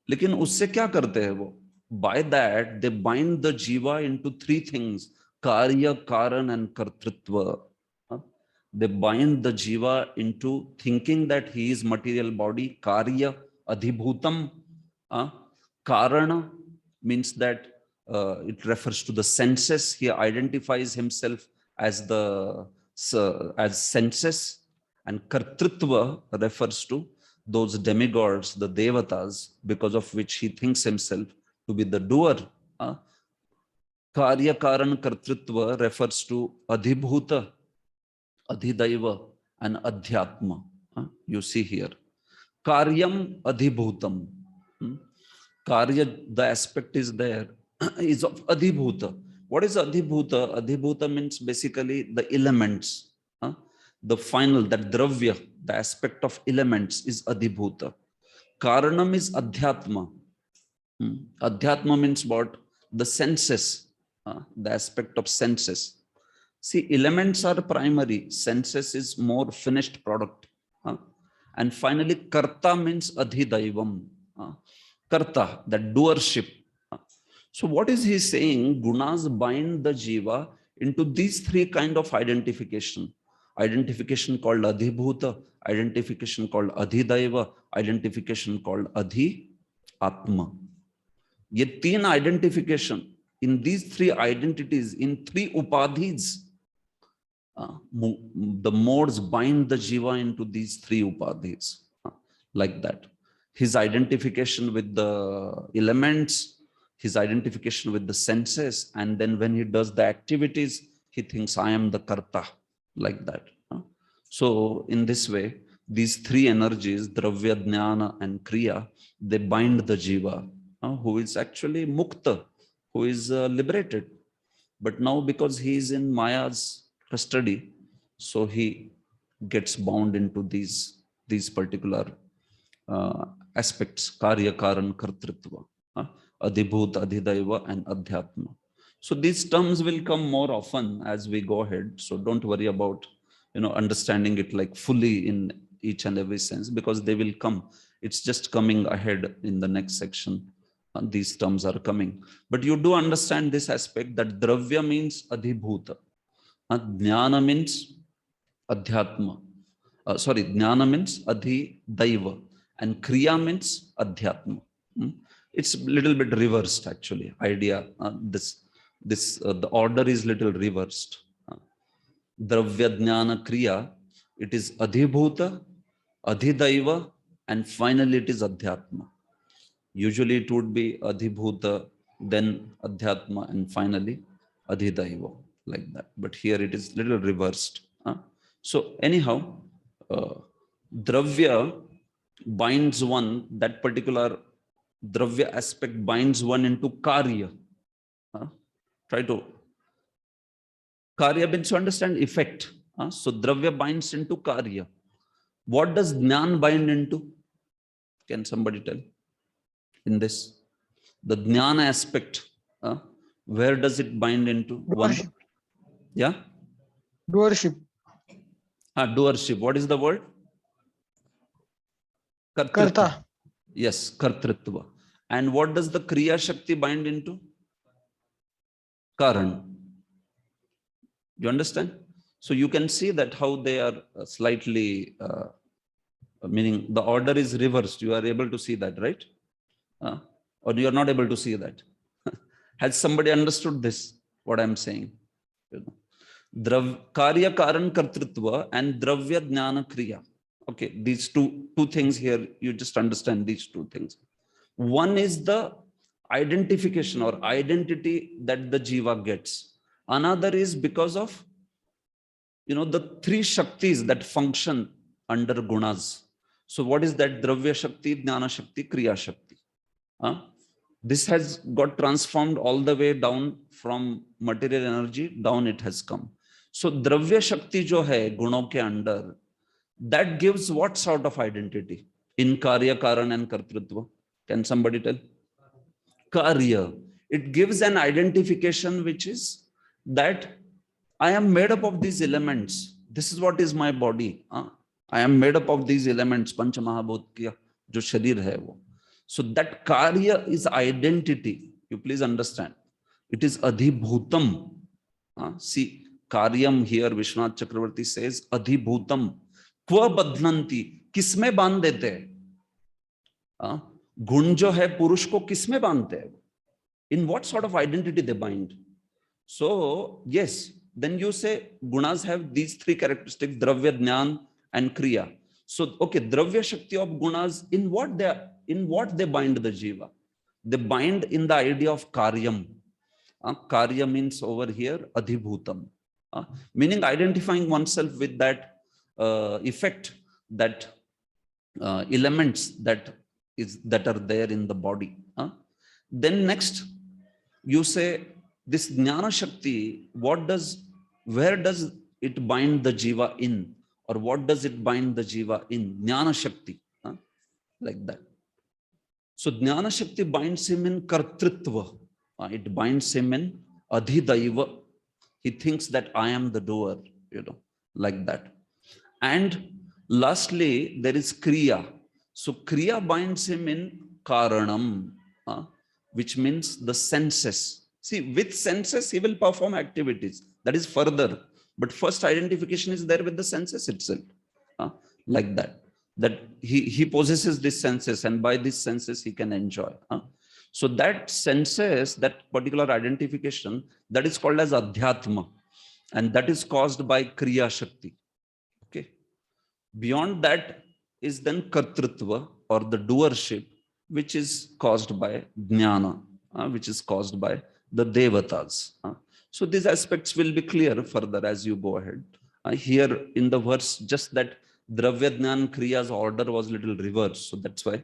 लेकिन उससे क्या करते हैं वो? By that they bind the jiva into 3 things: Karya, Karan, and Kartritva. They bind the jiva into thinking that he is material body. Karya, Adhibhutam. Karana means that it refers to the senses. He identifies himself as senses, and Kartritva refers to those demigods, the Devatas, because of which he thinks himself to be the doer. Karya, Karan, Kartritva refers to Adhibhuta, Adhidaiva, and Adhyatma. You see here. Karyam Adhibhutam. Karya, the aspect is there, is of Adhibhuta. What is Adhibhuta? Adhibhuta means basically the elements. The final, that Dravya, the aspect of elements is Adhibhuta. Karanam is Adhyatma. Adhyatma means what? The senses, the aspect of senses. See, elements are primary, senses is more finished product. And finally, Karta means Adhidaivam. Karta, that doership. So what is he saying? Gunas bind the jiva into these 3 kind of identification. Identification called Adhibhuta, identification called Adhidaiva, identification called Adhi Atma. Ye 3 identification, in these 3 identities, in 3 upadhis, the modes bind the jiva into these 3 upadhis, like that. His identification with the elements, his identification with the senses, and then when he does the activities, he thinks, I am the karta, like that. So in this way, these 3 energies, Dravya, Jnana, and Kriya, they bind the jiva, who is actually mukta, who is liberated. But now because he is in Maya's custody, so he gets bound into these particular aspects: Karya, Karan, Kartritva, Adhibhut, Adhidaiva, and Adhyatma. So these terms will come more often as we go ahead. So don't worry about understanding it like fully in each and every sense, because they will come. It's just coming ahead in the next section. These terms are coming. But you do understand this aspect that Dravya means Adhibhuta. Jnana means Adhyatma. Jnana means Adhidaiva. And Kriya means Adhyatma. It's a little bit reversed actually. Idea. The order is little reversed. Dravya, Jnana, Kriya. It is Adhibhuta, Adhidaiva, and finally it is Adhyatma. Usually it would be Adhibhuta, then Adhyatma, and finally Adhidaiva, like that. But here it is little reversed. So anyhow, Dravya binds one, that particular Dravya aspect binds one into Karya. Try to, Karya means to understand effect. So Dravya binds into Karya. What does Jnana bind into? Can somebody tell? In this, the Jnana aspect, where does it bind into? One, Doership. yeah, Doership. doership. What is the word? Karta. Yes, Kartritva. And what does the Kriya Shakti bind into? Karan. You understand? So you can see that how they are slightly, meaning the order is reversed. You are able to see that, right? Or you are not able to see that? Has somebody understood this, what I'm saying? Karya Karan Kartritva and Dravya Jnana Kriya. Okay, these two things here, you just understand these two things. One is the identification or identity that the jiva gets. Another is because of, the three shaktis that function under gunas. So what is that? Dravya Shakti, Jnana Shakti, Kriya Shakti. This has got transformed all the way down from material energy, down it has come. So Dravya Shakti jo hai gunon ke under, that gives what sort of identity in Karya, Karan and Kartritva? Can somebody tell? Karya. It gives an identification which is that I am made up of these elements. This is what is my body. I am made up of these elements. Pancha Mahabhut kiya jo sharir hai wo. So that Karya is identity. You please understand. It is Adhibhutam. See, Karyam here, Vishwanath Chakravarti says, Adhibhutam. Kva badhanti. Kisme बांध देते हैं? गुण जो है पुरुष को किसमें बांधते हैं? In what sort of identity they bind? So, yes, then you say gunas have these three characteristics, Dravya, Jnana and Kriya. So, okay, Dravya Shakti of gunas, in what they bind the jiva? They bind in the idea of Karyam. Karya means over here Adhibhutam. Meaning identifying oneself with that effect, that elements that are there in the body. Then next, you say this Jnana Shakti, where does it bind the jiva in? Or what does it bind the jiva in? Jnana Shakti, like that. So Jnana Shakti binds him in Kartritva. It binds him in Adhidaiva. He thinks that I am the doer, like that. And lastly, there is Kriya. So Kriya binds him in Karanam, which means the senses. See, with senses, he will perform activities. That is further. But first identification is there with the senses itself. Like that. That he possesses these senses, and by these senses he can enjoy. So that senses, that particular identification, that is called as Adhyatma. And that is caused by Kriya Shakti. Okay. Beyond that is then Kartritva, or the doership, which is caused by Jnana, which is caused by the Devatas. So these aspects will be clear further as you go ahead. Here in the verse, just that Dravya Jnana Kriya's order was little reversed. So that's why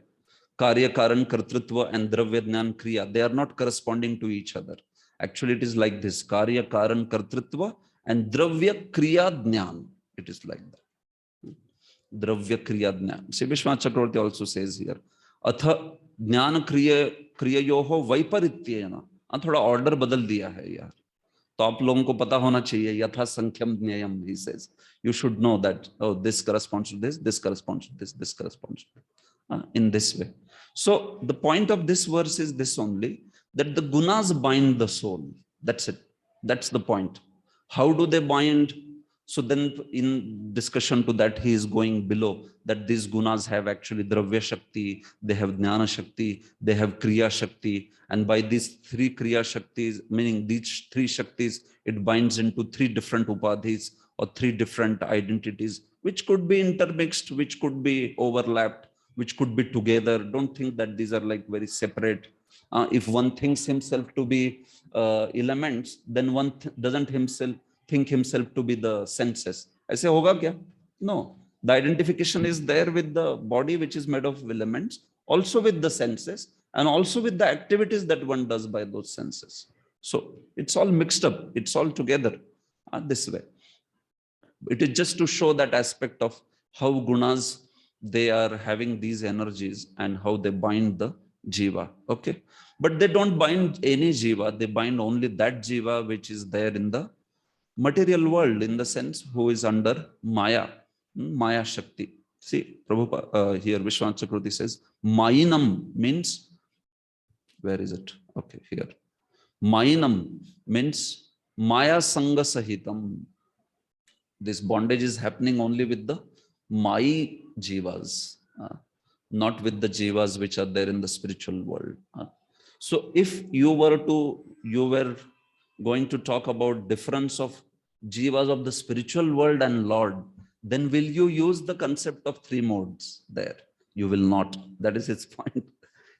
Karya Karan Kartritva and Dravya Jnana Kriya, they are not corresponding to each other. Actually, it is like this: Karya Karan Kartritva and Dravya Kriya Jnana. It is like that. Dravya Kriya Jnana. See, Vishwanath Chakravarti also says here, Atha Jnana Kriyayoho Vaiparityena. थोड़ा order बदल दिया है यार, तो आप लोगों को पता होना चाहिए. यथा संख्यम ज्ञेयम, he says. You should know that, oh, this corresponds to this, this corresponds to this, this corresponds to this, in this way. So the point of this verse is this only, that the gunas bind the soul. That's it. That's the point. How do they bind? So then in discussion to that, he is going below, that these gunas have actually Dravya Shakti, they have Jnana Shakti, they have Kriya Shakti. And by these three Kriya Shaktis, meaning these three Shaktis, it binds into three different upadhis or three different identities, which could be intermixed, which could be overlapped, which could be together. Don't think that these are like very separate If one thinks himself to be elements, then one doesn't himself think himself to be the senses. ऐसे होगा क्या? No. The identification is there with the body, which is made of elements, also with the senses, and also with the activities that one does by those senses. So it's all mixed up. It's all together this way. It is just to show that aspect of how gunas, they are having these energies and how they bind the jiva. Okay. But they don't bind any jiva. They bind only that jiva which is there in the material world, in the sense who is under Maya, Maya Shakti. See, Prabhupada here, Vishwanath Chakravarti says, Mayinam means, where is it? Okay, here. Mayinam means Maya Sanga Sahitam. This bondage is happening only with the Mayi jivas, not with the jivas which are there in the spiritual world. So if you were going to talk about difference of jivas of the spiritual world and Lord, then will you use the concept of three modes there? You will not. That is his point.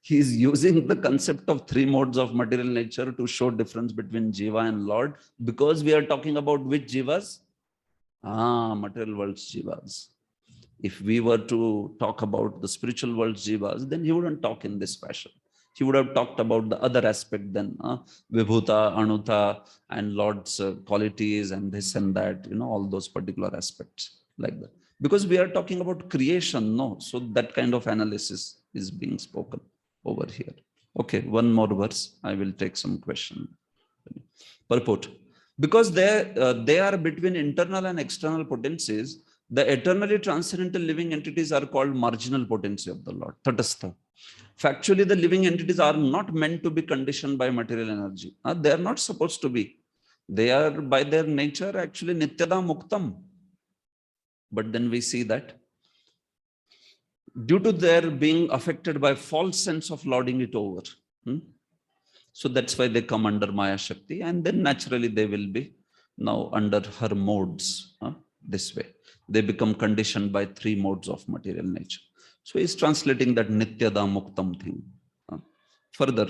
He is using the concept of three modes of material nature to show difference between jiva and Lord, because we are talking about which jivas? Material world's jivas. If we were to talk about the spiritual world's jivas, then he wouldn't talk in this fashion. He would have talked about the other aspect then, Vibhuta, Anuta, and Lord's qualities and this and that, all those particular aspects like that. Because we are talking about creation, no? So that kind of analysis is being spoken over here. Okay, one more verse. I will take some question. Purport. Because they are between internal and external potencies, the eternally transcendental living entities are called marginal potency of the Lord, Tatastha. Factually, the living entities are not meant to be conditioned by material energy. They are not supposed to be. They are by their nature actually Nityada Muktam. But then we see that due to their being affected by false sense of lording it over. So that's why they come under Maya Shakti, and then naturally they will be now under her modes this way. They become conditioned by three modes of material nature. So he's translating that Nityada Muktam thing. Further,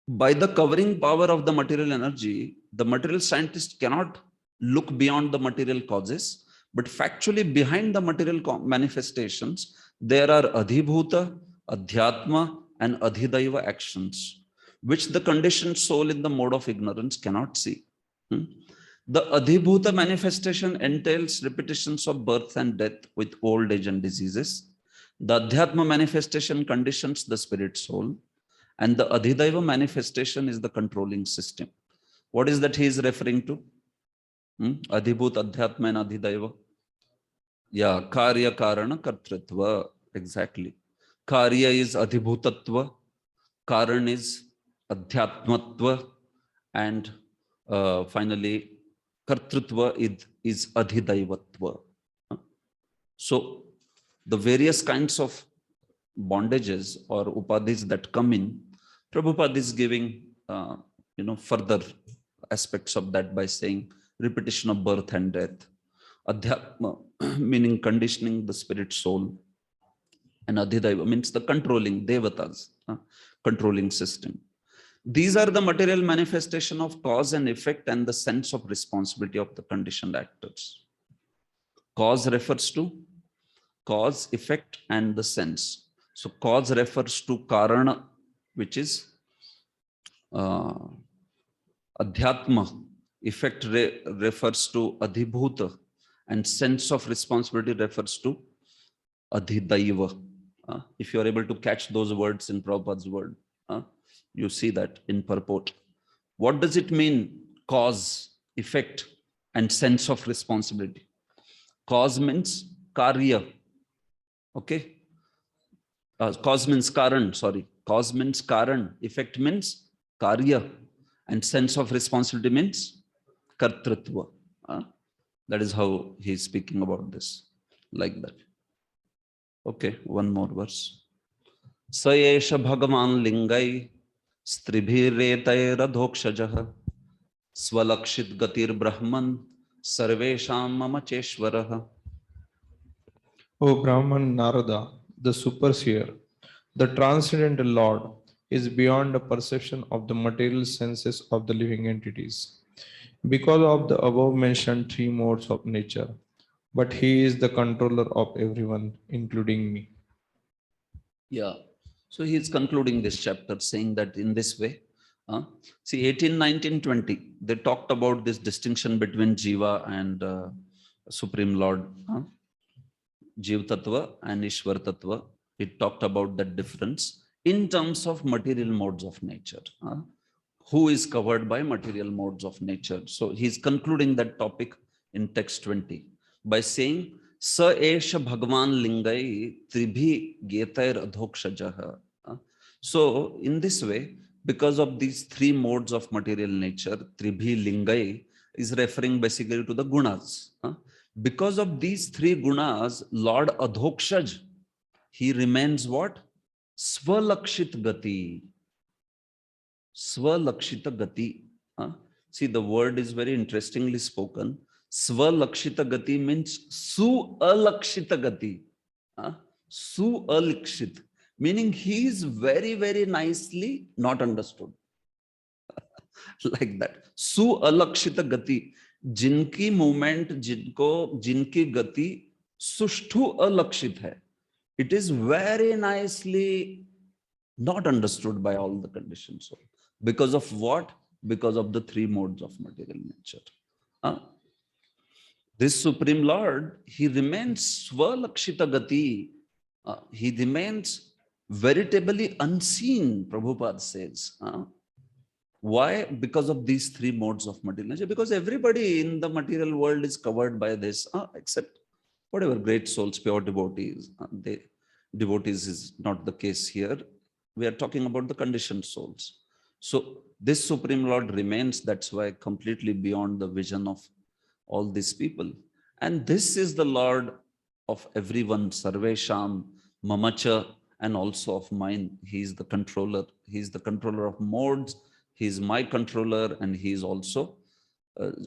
by the covering power of the material energy, the material scientist cannot look beyond the material causes, but factually behind the material manifestations, there are Adhibhuta, Adhyatma, and Adhidaiva actions, which the conditioned soul in the mode of ignorance cannot see. The Adhibhuta manifestation entails repetitions of birth and death with old age and diseases. The Adhyatma manifestation conditions the spirit soul, and the Adhidaiva manifestation is the controlling system. What is that he is referring to? Adhibhuta, Adhyatma, and Adhidaiva. Yeah, Karya, Karana, Kartritva. Exactly. Karya is Adhibhutatva, Karan is Adhyatmatva, and finally Kartritva is Adhidaivatva. So the various kinds of bondages or upadhis that come in, Prabhupada is giving further aspects of that by saying repetition of birth and death. Adhyatma meaning conditioning the spirit soul, and Adhidaiva means the controlling devatas, controlling system. These are the material manifestation of cause and effect and the sense of responsibility of the conditioned actors. Cause refers to cause, effect, and the sense. So cause refers to Karana, which is Adhyatma. Effect refers to Adhibhuta, and sense of responsibility refers to Adhidaiva. If you are able to catch those words in Prabhupada's word, you see that in purport. What does it mean? Cause, effect, and sense of responsibility. Cause means karya. Okay. Cause means karan, sorry. Cause means karan. Effect means karya. And sense of responsibility means kartritva. That is how he is speaking about this. Like that. Okay, one more verse. Sayesha Bhagavan Lingai Stribhirretay Radhokshajah Swalakshit Gatir Brahman Sarvesham Mamacheshwaraha. O Brahman Narada, the superseer, The transcendental Lord is beyond the perception of the material senses of the living entities because of the above mentioned three modes of nature, but he is the controller of everyone, including me. Yeah. So he is concluding this chapter saying that in this way, see 18, 19, 20, they talked about this distinction between Jiva and Supreme Lord, Jiva Tattva and Ishwar Tattva. It talked about that difference in terms of material modes of nature. Who is covered by material modes of nature? So he's concluding that topic in text 20 by saying, Sa esha Bhagavan lingai tribhi getair adhokshajaha. So in this way, because of these three modes of material nature, tribhi lingai is referring basically to the gunas. Because of these three gunas, Lord Adhokshaj, he remains what? Swalakshit gati. Swalakshita gati. See, the word is very interestingly spoken. Swalakshita gati means su-alakshita gati. Su-alakshit, meaning he is very, very nicely not understood. Like that. Su-alakshita gati. Jinki movement, jinki gati sushtu alakshit hai. It is very nicely not understood by all the conditions. Because of what? Because of the three modes of material nature. This Supreme Lord, he remains swalakshita gati. He remains veritably unseen, Prabhupada says. Why? Because of these three modes of material nature. Because everybody in the material world is covered by this, except whatever great souls, pure devotees. Devotees is not the case here. We are talking about the conditioned souls. So this Supreme Lord remains, that's why, completely beyond the vision of all these people. And this is the Lord of everyone, Sarvesham, Mamacha, and also of mine. He is the controller. He is the controller of modes. He is my controller, and he is also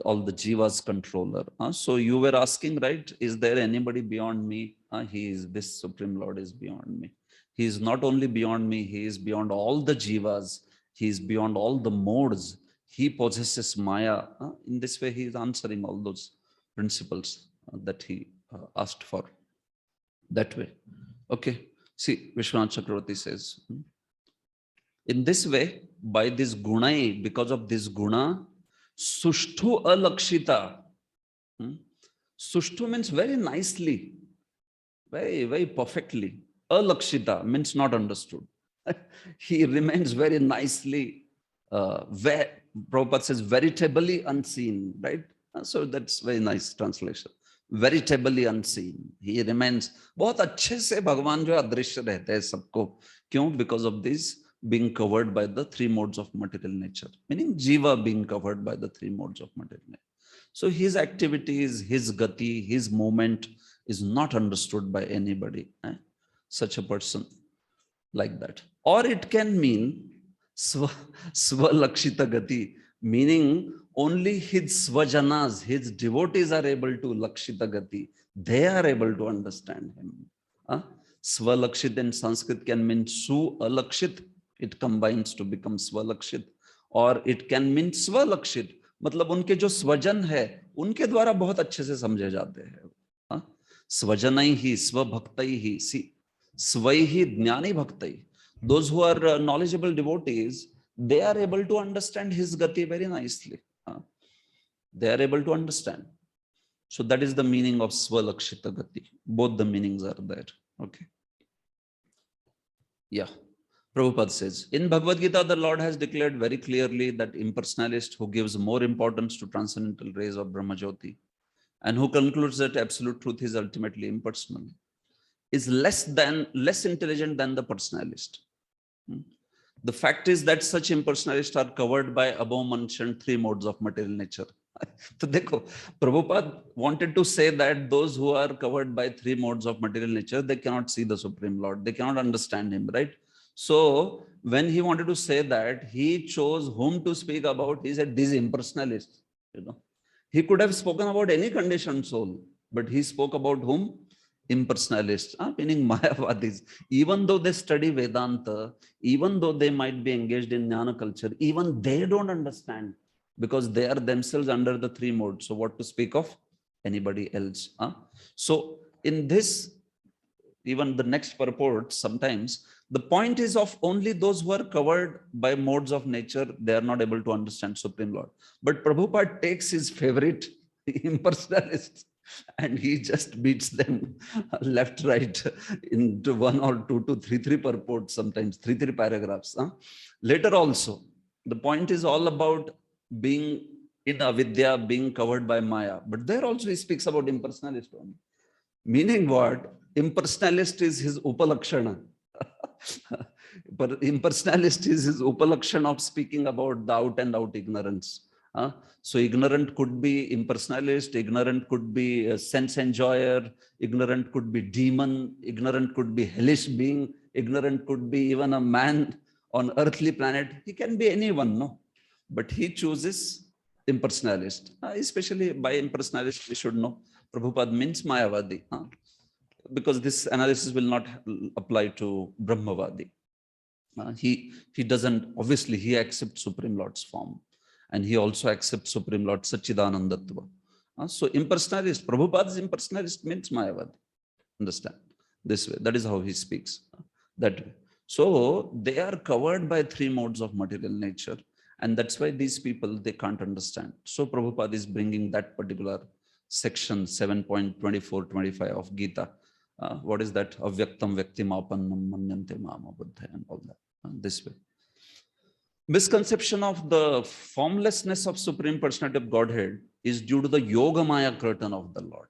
all the Jiva's controller. So you were asking, right? Is there anybody beyond me? He is, this Supreme Lord is beyond me. He is not only beyond me, he is beyond all the Jivas. He is beyond all the modes. He possesses Maya. In this way, he is answering all those principles that he asked for. That way. Okay. See, Vishwanath Chakravarti says, in this way, by this gunai, because of this guna, sushtu alakshita. Sushtu means very nicely, very, very perfectly. Alakshita means not understood. He remains very nicely, Prabhupada says, veritably unseen, right? So that's very nice translation. Veritably unseen. He remains, बहुत अच्छे से भगवान जो अदृश्य रहते हैं सबको. क्यों? Because of this being covered by the three modes of material nature, meaning Jiva being covered by the three modes of material nature. So his activities, his gati, his movement is not understood by anybody. Such a person like that. Or it can mean Swalakshita gati, meaning only his swajanas, his devotees are able to lakshita gati. They are able to understand him. Swalakshit in Sanskrit can mean su-alakshit. It combines to become swalakshit. Or it can mean swalakshit. मतलब उनके जो स्वजन है उनके द्वारा बहुत अच्छे से समझे जाते हैं. स्वजनई ही स्वभक्तई ही, स्वई ही ज्ञानी भक्तई. Those who are knowledgeable devotees, they are able to understand his gati very nicely. They are able to understand. So that is the meaning of swalakshita gati. Both the meanings are there. Okay. Yeah. Prabhupada says, in Bhagavad Gita, the Lord has declared very clearly that impersonalist who gives more importance to transcendental rays of Brahmajyoti and who concludes that absolute truth is ultimately impersonal is less intelligent than the personalist. The fact is that such impersonalists are covered by above mentioned three modes of material nature. So dekho, Prabhupada wanted to say that those who are covered by three modes of material nature, they cannot see the Supreme Lord. They cannot understand him, right? So when he wanted to say that, he chose whom to speak about. He said, these impersonalists, He could have spoken about any conditioned soul, but he spoke about whom? impersonalists, meaning Mayavadis, even though they study Vedanta, even though they might be engaged in Jnana culture, even they don't understand because they are themselves under the three modes. So what to speak of anybody else? So in this, even the next purport, sometimes the point is of only those who are covered by modes of nature, they are not able to understand Supreme Lord. But Prabhupada takes his favorite impersonalists and he just beats them left, right into 1 or 2 to 3 purports, sometimes 3 paragraphs. Later also, the point is all about being in avidya, being covered by Maya. But there also he speaks about impersonalist only. Meaning what? Impersonalist is his upalakshana. But impersonalist is his upalakshana of speaking about the out and out ignorance. So ignorant could be impersonalist, ignorant could be a sense enjoyer, ignorant could be demon, ignorant could be hellish being, ignorant could be even a man on earthly planet. He can be anyone, no? But he chooses impersonalist. Especially by impersonalist, we should know Prabhupada means Mayavadi. Because this analysis will not apply to Brahmavadi. He doesn't, obviously he accepts Supreme Lord's form. And he also accepts Supreme Lord Sachidanandatva. So impersonalist, Prabhupada's impersonalist means Mayavadi. Understand? This way, that is how he speaks. That way. So they are covered by 3 modes of material nature. And that's why these people, they can't understand. So Prabhupada is bringing that particular section 7.24-25 of Gita. What is that? Avyaktam Vyaktimapannam Manyante Mama Buddha and all that. This way. Misconception of the formlessness of Supreme Personality of Godhead is due to the Yogamaya curtain of the Lord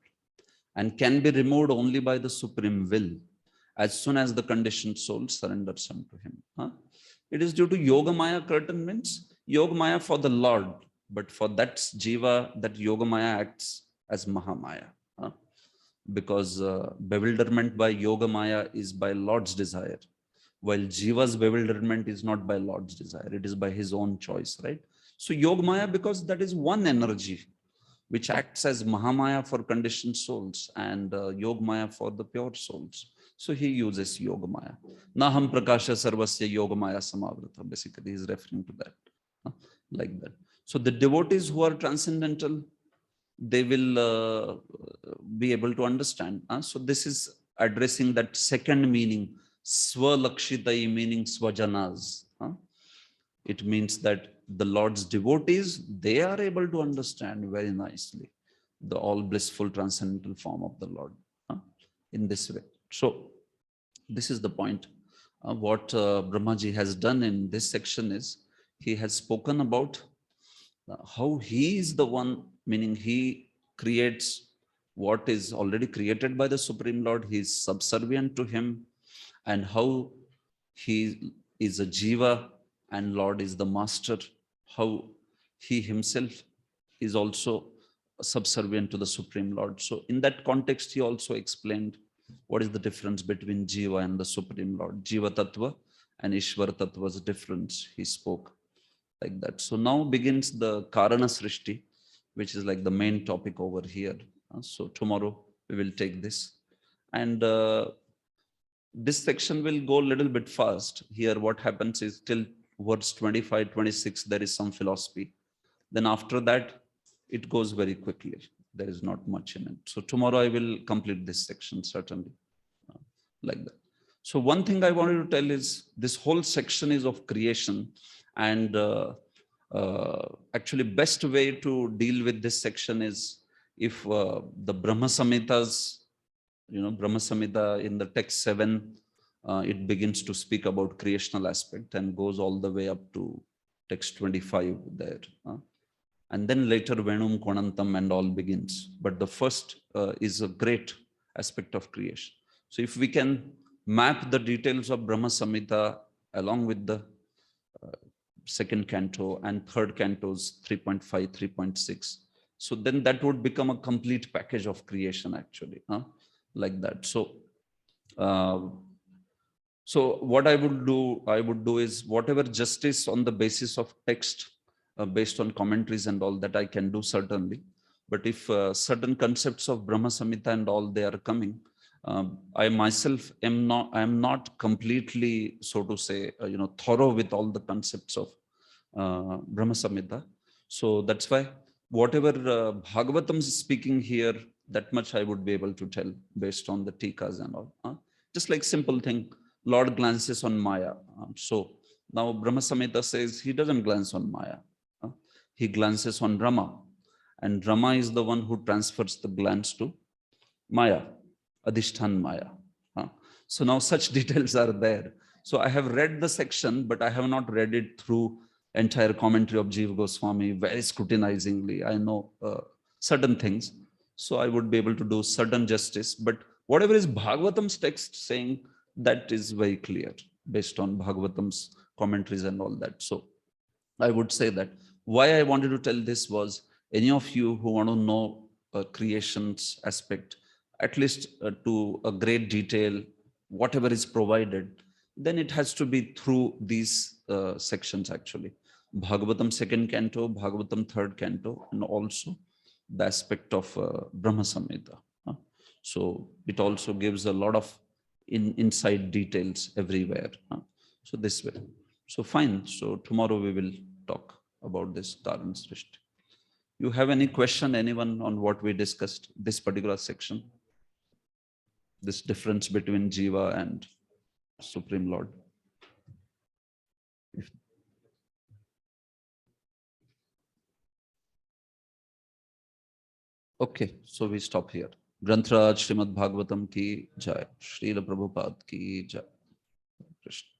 and can be removed only by the Supreme Will as soon as the conditioned soul surrenders unto him. It is due to Yogamaya curtain means Yogamaya for the Lord, but for that Jiva, that Yogamaya acts as Mahamaya. Because bewilderment by Yogamaya is by Lord's desire, while Jiva's bewilderment is not by Lord's desire, it is by his own choice, right? So Yogamaya, because that is one energy which acts as Mahamaya for conditioned souls and Yogamaya for the pure souls. So he uses Yogamaya. Naham Prakasha Sarvasya Yogamaya Samavrata. Basically, he's referring to that, like that. So the devotees who are transcendental, they will be able to understand. So this is addressing that second meaning, Swalakshitai, meaning Swajanas. It means that the Lord's devotees, they are able to understand very nicely the all blissful transcendental form of the Lord in this way. So this is the point. What Brahmaji has done in this section is he has spoken about how he is the one, meaning he creates what is already created by the Supreme Lord. He is subservient to him, and how he is a Jiva and Lord is the master, how he himself is also subservient to the Supreme Lord. So in that context, he also explained what is the difference between Jiva and the Supreme Lord. Jiva Tattva and Ishvara Tattva's difference, he spoke like that. So now begins the Karana Srishti, which is like the main topic over here. So tomorrow we will take this. And this section will go a little bit fast. Here what happens is till verse 25, 26, there is some philosophy. Then after that, it goes very quickly. There is not much in it. So tomorrow I will complete this section, certainly, like that. So one thing I wanted to tell is this whole section is of creation. And actually best way to deal with this section is if the Brahma Samhitas, Brahma Samhita in the text 7, it begins to speak about creational aspect and goes all the way up to text 25 there. And then later Venum Konantam and all begins. But the first is a great aspect of creation. So if we can map the details of Brahma Samhita along with the second canto and third cantos 3.5, 3.6. So then that would become a complete package of creation actually, like that. So, so what I would do is whatever justice on the basis of text, based on commentaries and all that I can do certainly. But if certain concepts of Brahma Samhita and all they are coming, I myself am not completely, so to say, thorough with all the concepts of Brahma Samhita. So that's why whatever Bhagavatam is speaking here, that much I would be able to tell based on the tikas and all. Just like simple thing, Lord glances on Maya. So now Brahma Samhita says he doesn't glance on Maya. He glances on Rama. And Rama is the one who transfers the glance to Maya, Adhishthan Maya. So now such details are there. So I have read the section, but I have not read it through entire commentary of Jiva Goswami very scrutinizingly. I know certain things, so I would be able to do certain justice. But whatever is Bhagavatam's text saying, that is very clear based on Bhagavatam's commentaries and all that. So I would say that why I wanted to tell this was, any of you who want to know creation's aspect, at least to a great detail, whatever is provided, then it has to be through these sections actually. Bhagavatam 2nd canto, Bhagavatam 3rd canto, and also the aspect of Brahma Samhita. So it also gives a lot of inside details everywhere. So this way. So fine. So tomorrow we will talk about this Karan Srishti. You have any question, anyone, on what we discussed, this particular section? This difference between Jiva and Supreme Lord? Okay, so we stop here. Granth Raj Srimad Bhagavatam ki jai. Srila Prabhupada ki jai. Krishna.